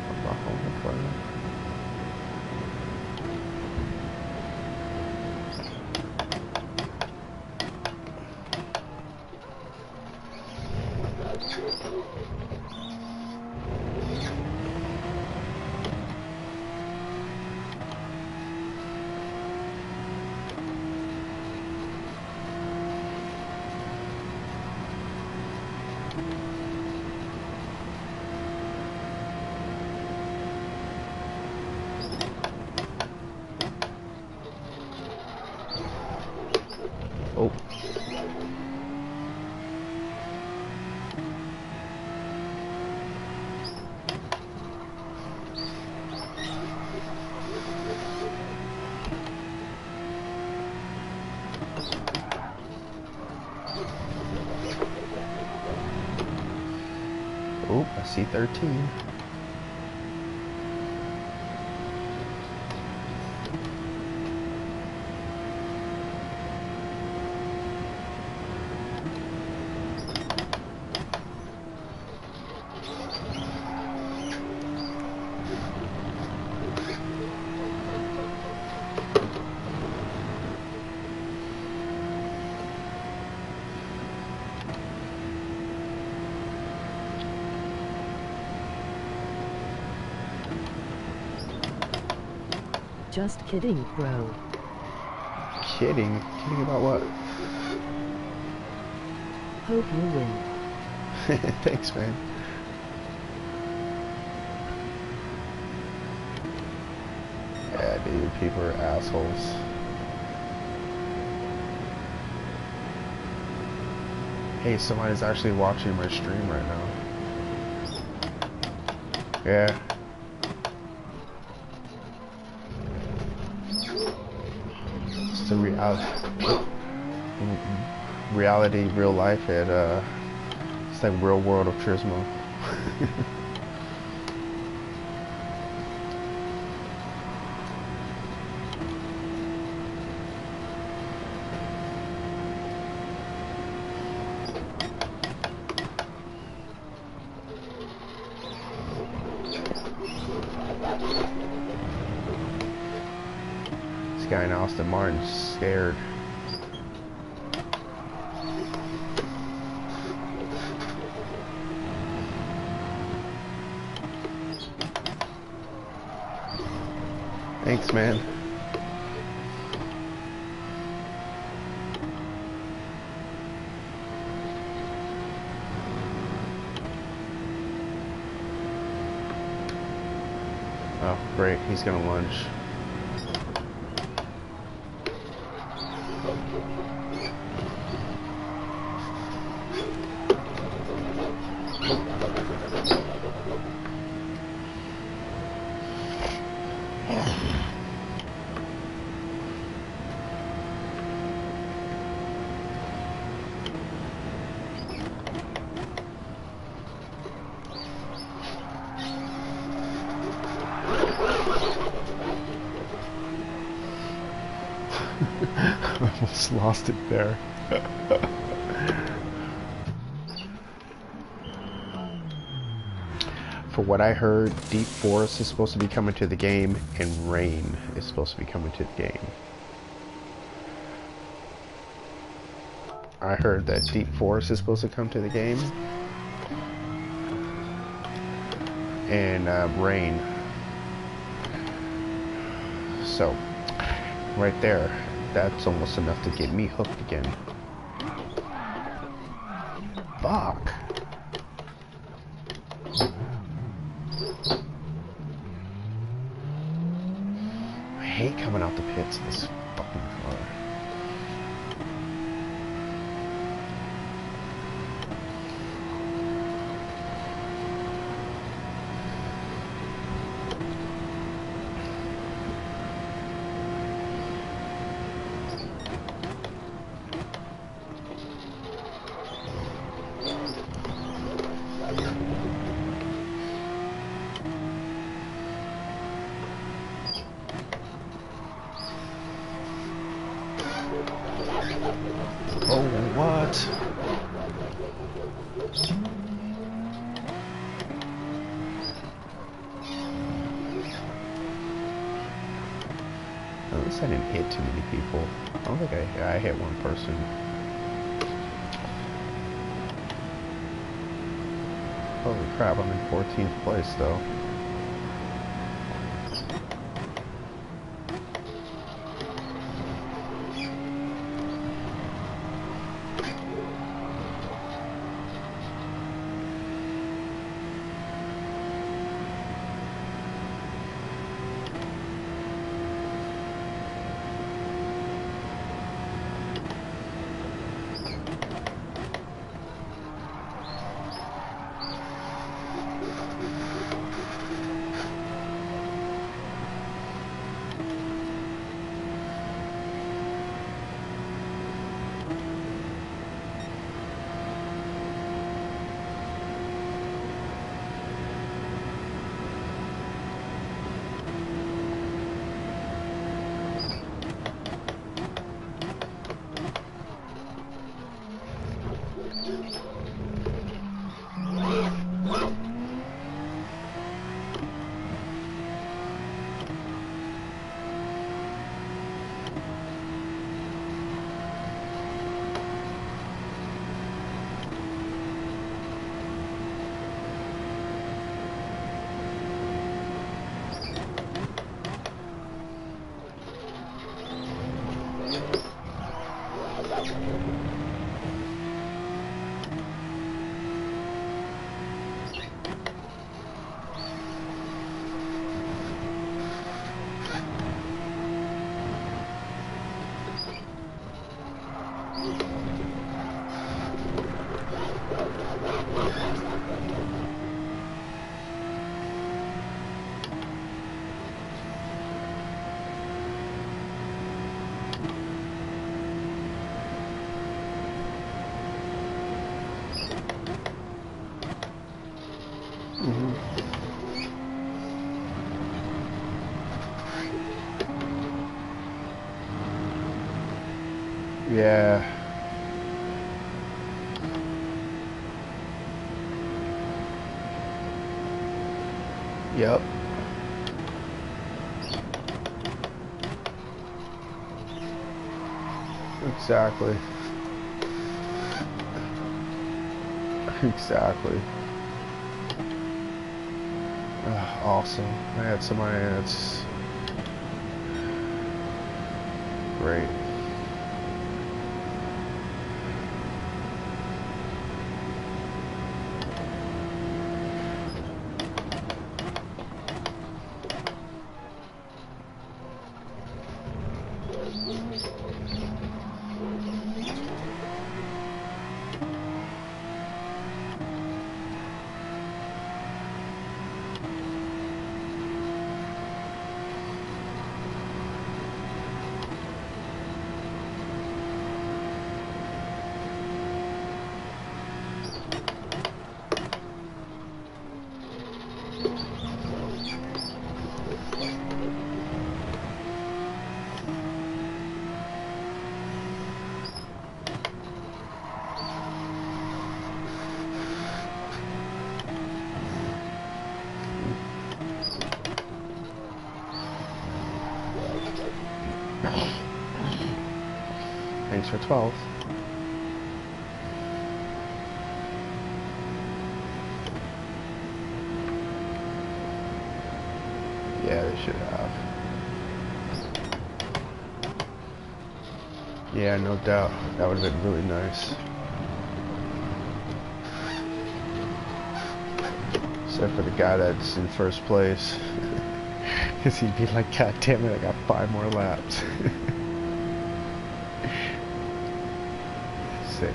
I'm not going to play. Oop, I see 13. Just kidding, bro. Kidding? Kidding about what? Hope you win. Thanks, man. Yeah, dude, people are assholes. Hey, somebody's actually watching my stream right now. Yeah. It's the reality, real life. It's like real world of Turismo. This guy in Austin Martin's scared. Thanks, man. Oh, great. He's gonna lunge. I almost lost it there. For what I heard, Deep Forest is supposed to be coming to the game, and Rain is supposed to be coming to the game. I heard that Deep Forest is supposed to come to the game, and Rain. So, right there, that's almost enough to get me hooked again. Fuck. I hate coming out the pits of this fucking car. Oh, what? At least I didn't hit too many people. I don't think I hit one person. Holy crap, I'm in 14th place though. Mm-hmm. Yeah. Yep. Exactly. Exactly. Awesome. I had some ants. Great. Thanks for 12. Yeah, they should have. Yeah, no doubt. That would have been really nice. Except for the guy that's in first place. Because he'd be like, God damn it, I got 5 more laps. 6.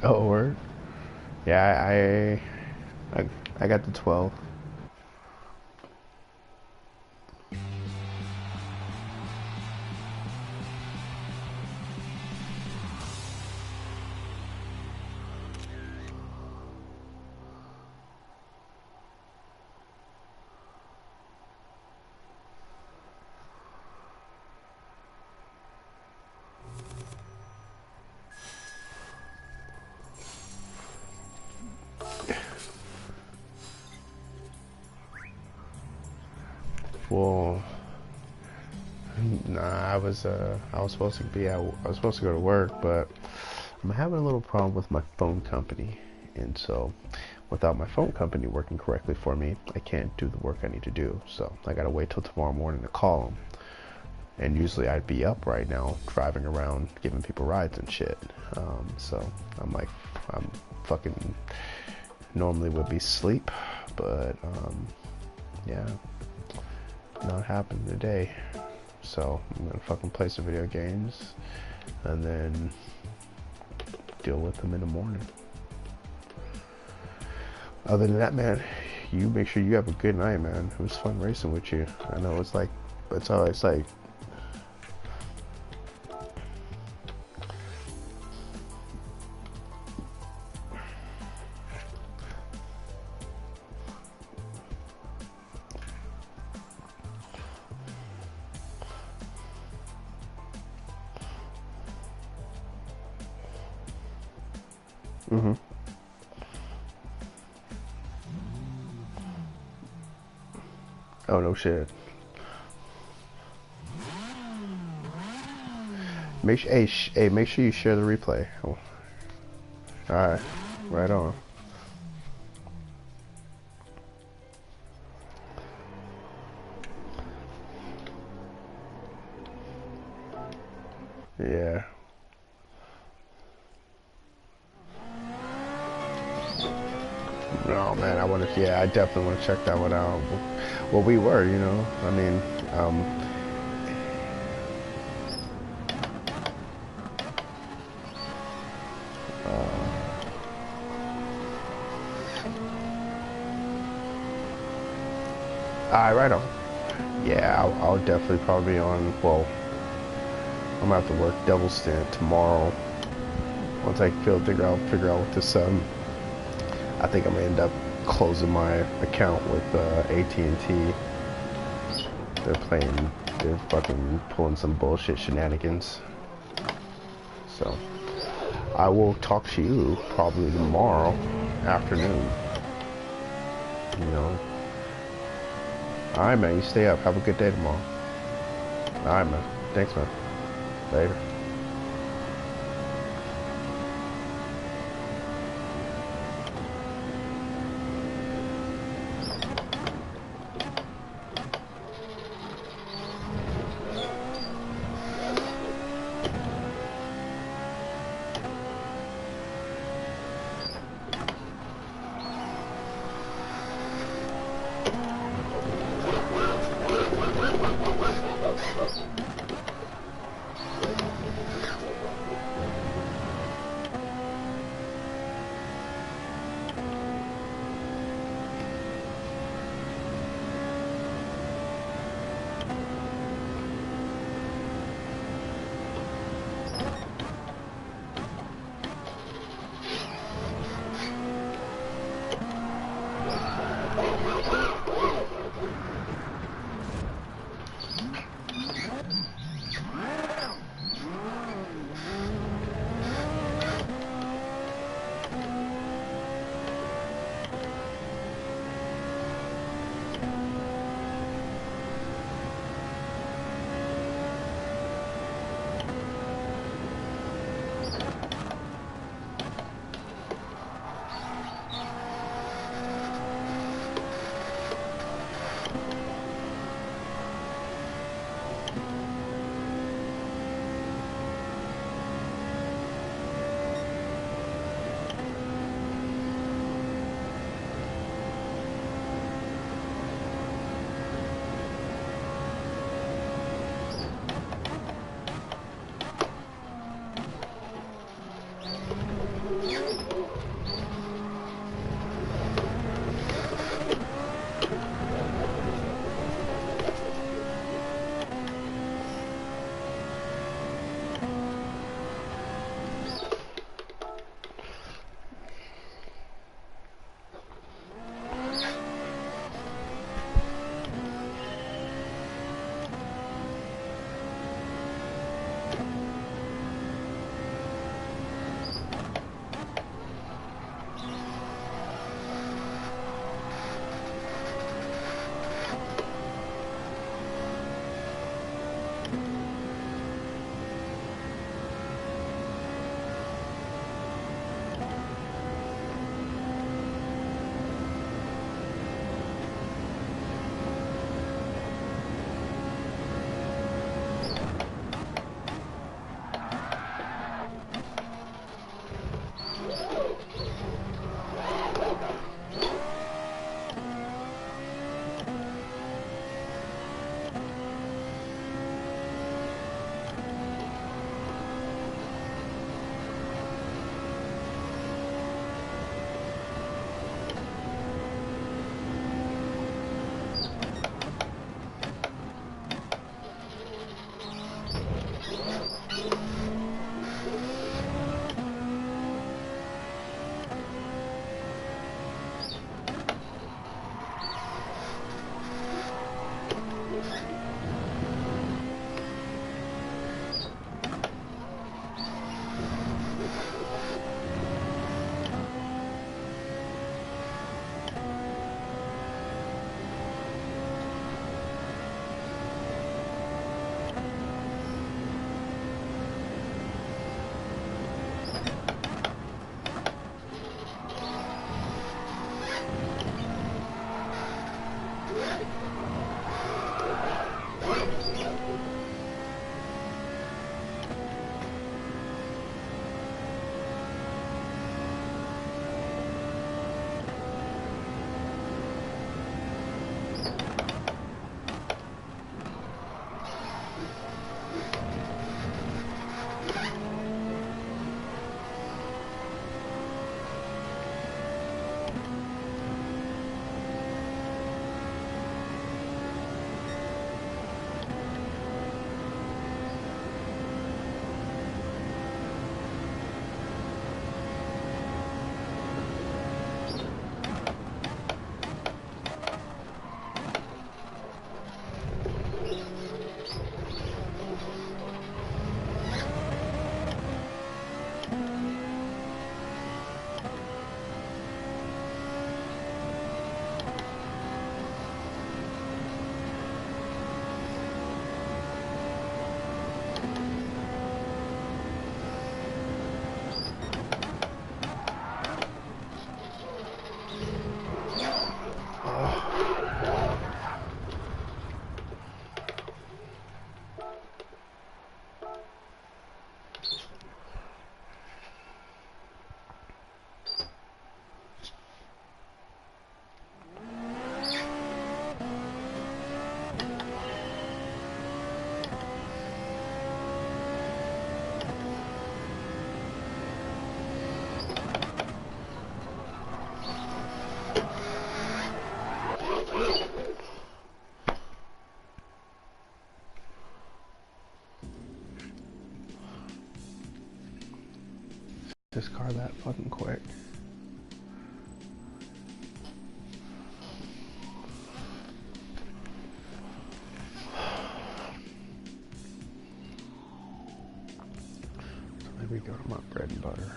Oh, word? Yeah, I got the 12. Well, nah, I was supposed to be I was supposed to go to work, but I'm having a little problem with my phone company, and so without my phone company working correctly for me, I can't do the work I need to do. So I gotta wait till tomorrow morning to call them. And usually I'd be up right now, driving around, giving people rides and shit. So I'm like, I'm fucking normally would be asleep, but yeah, not happening today. So I'm gonna fucking play some video games and then deal with them in the morning. Other than that, man, you make sure you have a good night, man. It was fun racing with you. I know it's like, it's always like, mm-hmm. Oh, no shit. Make sure, hey, make sure you share the replay. Oh. All right, right on. Yeah. No, man, I want to. Yeah, I definitely want to check that one out. Well, we were, you know. I mean, all right, right on. Yeah, I'll definitely probably be on. Well, I'm gonna have to work double stint tomorrow. Once I figure out what this I think I'm gonna end up closing my account with AT&T. They're fucking pulling some bullshit shenanigans. So I will talk to you probably tomorrow afternoon. You know. Alright, man, you stay up. Have a good day tomorrow. Alright, man. Thanks, man. Later. this car that fucking quick. So maybe go to my bread and butter.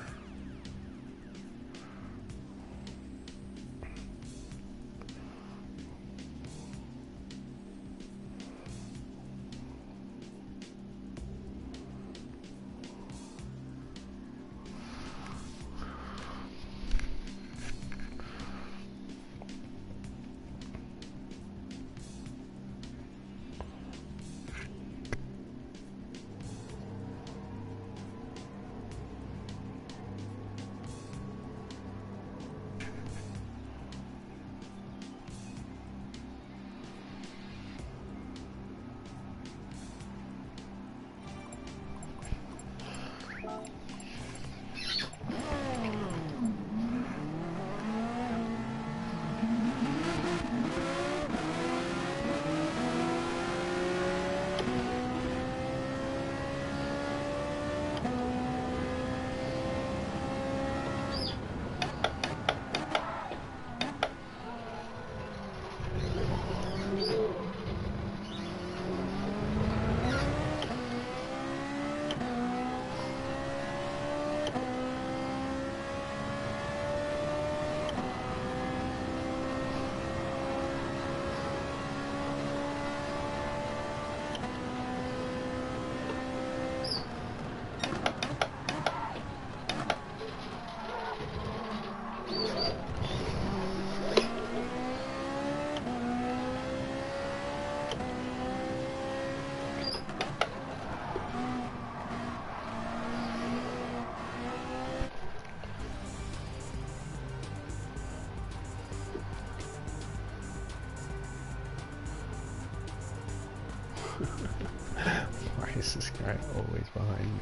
Why is this guy always behind me?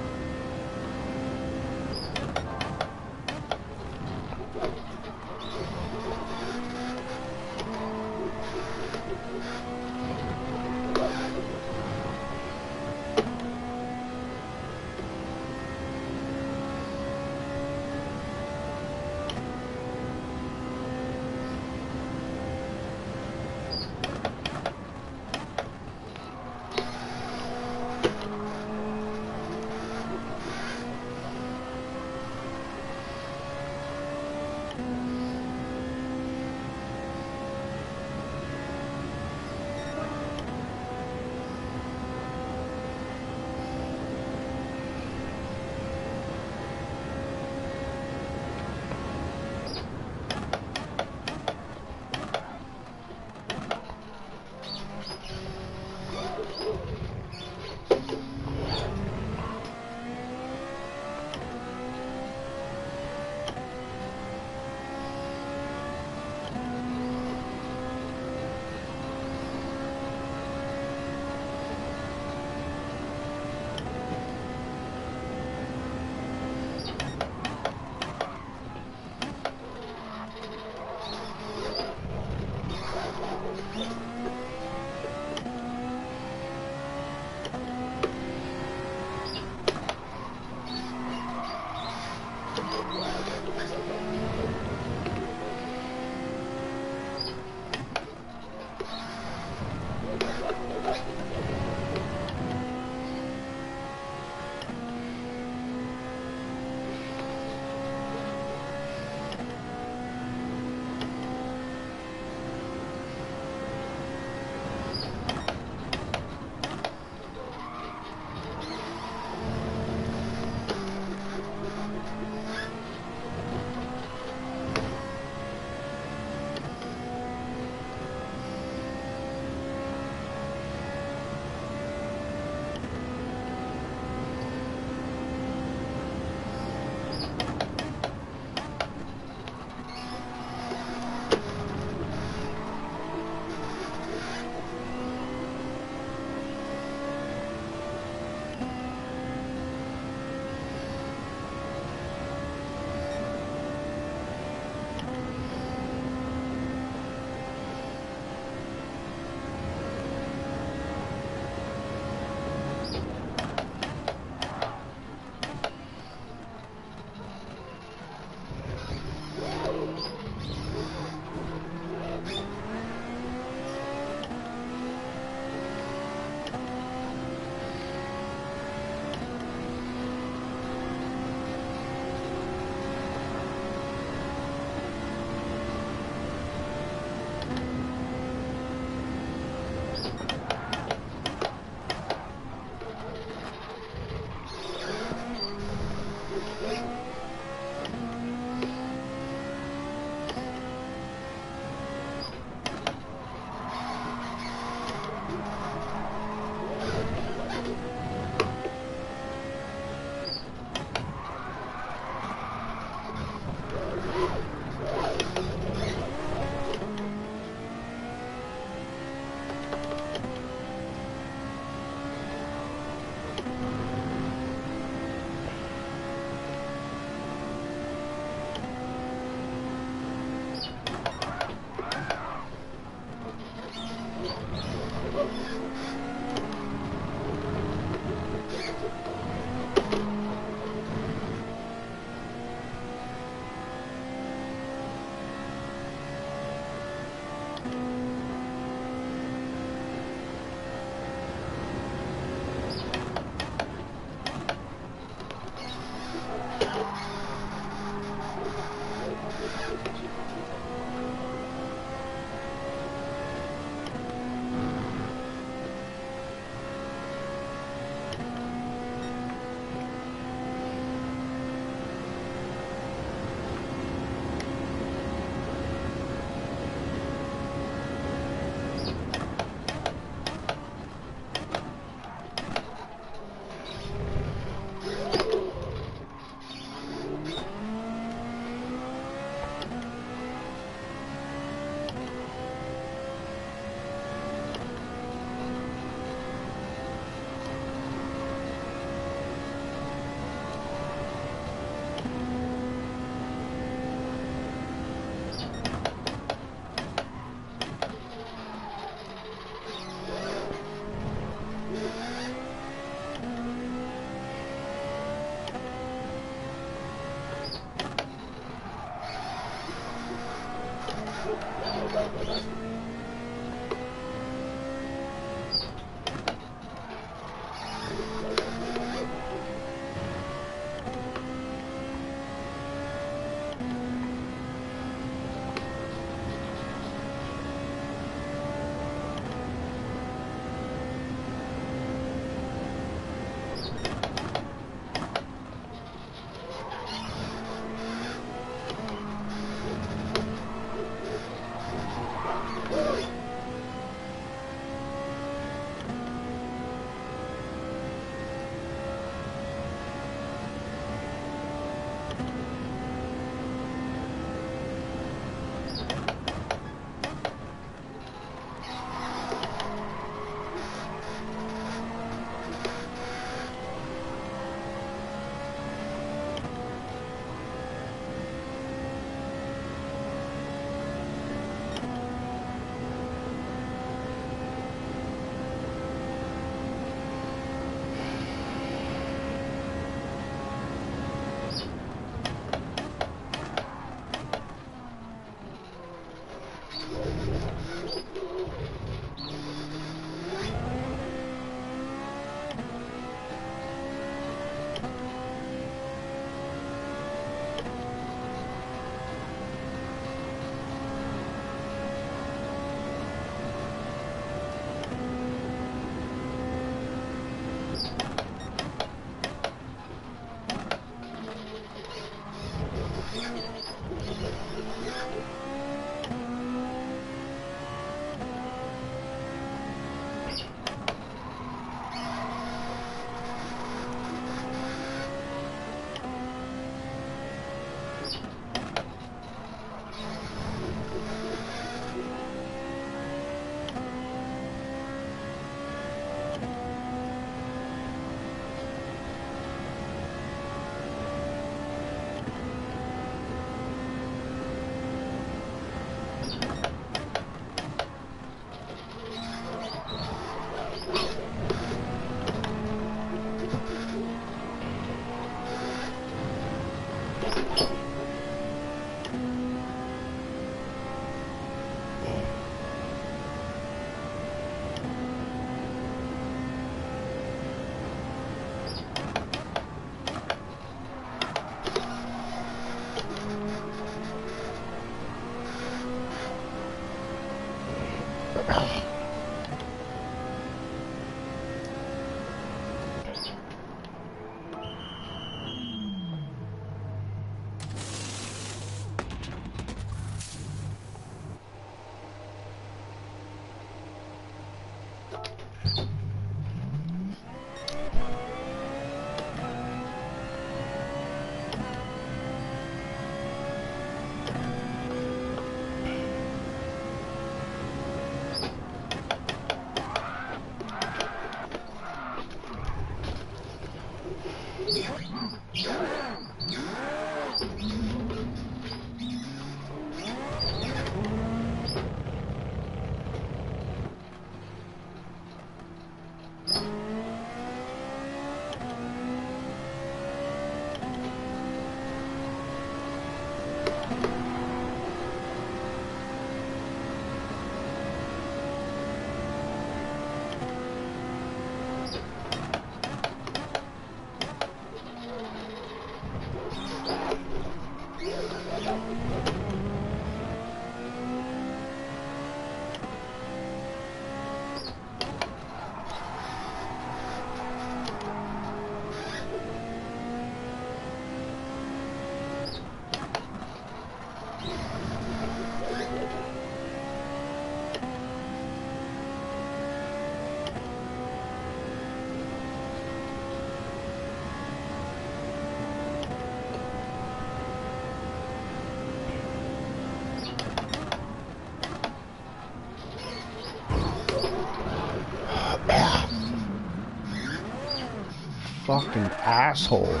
Fucking asshole.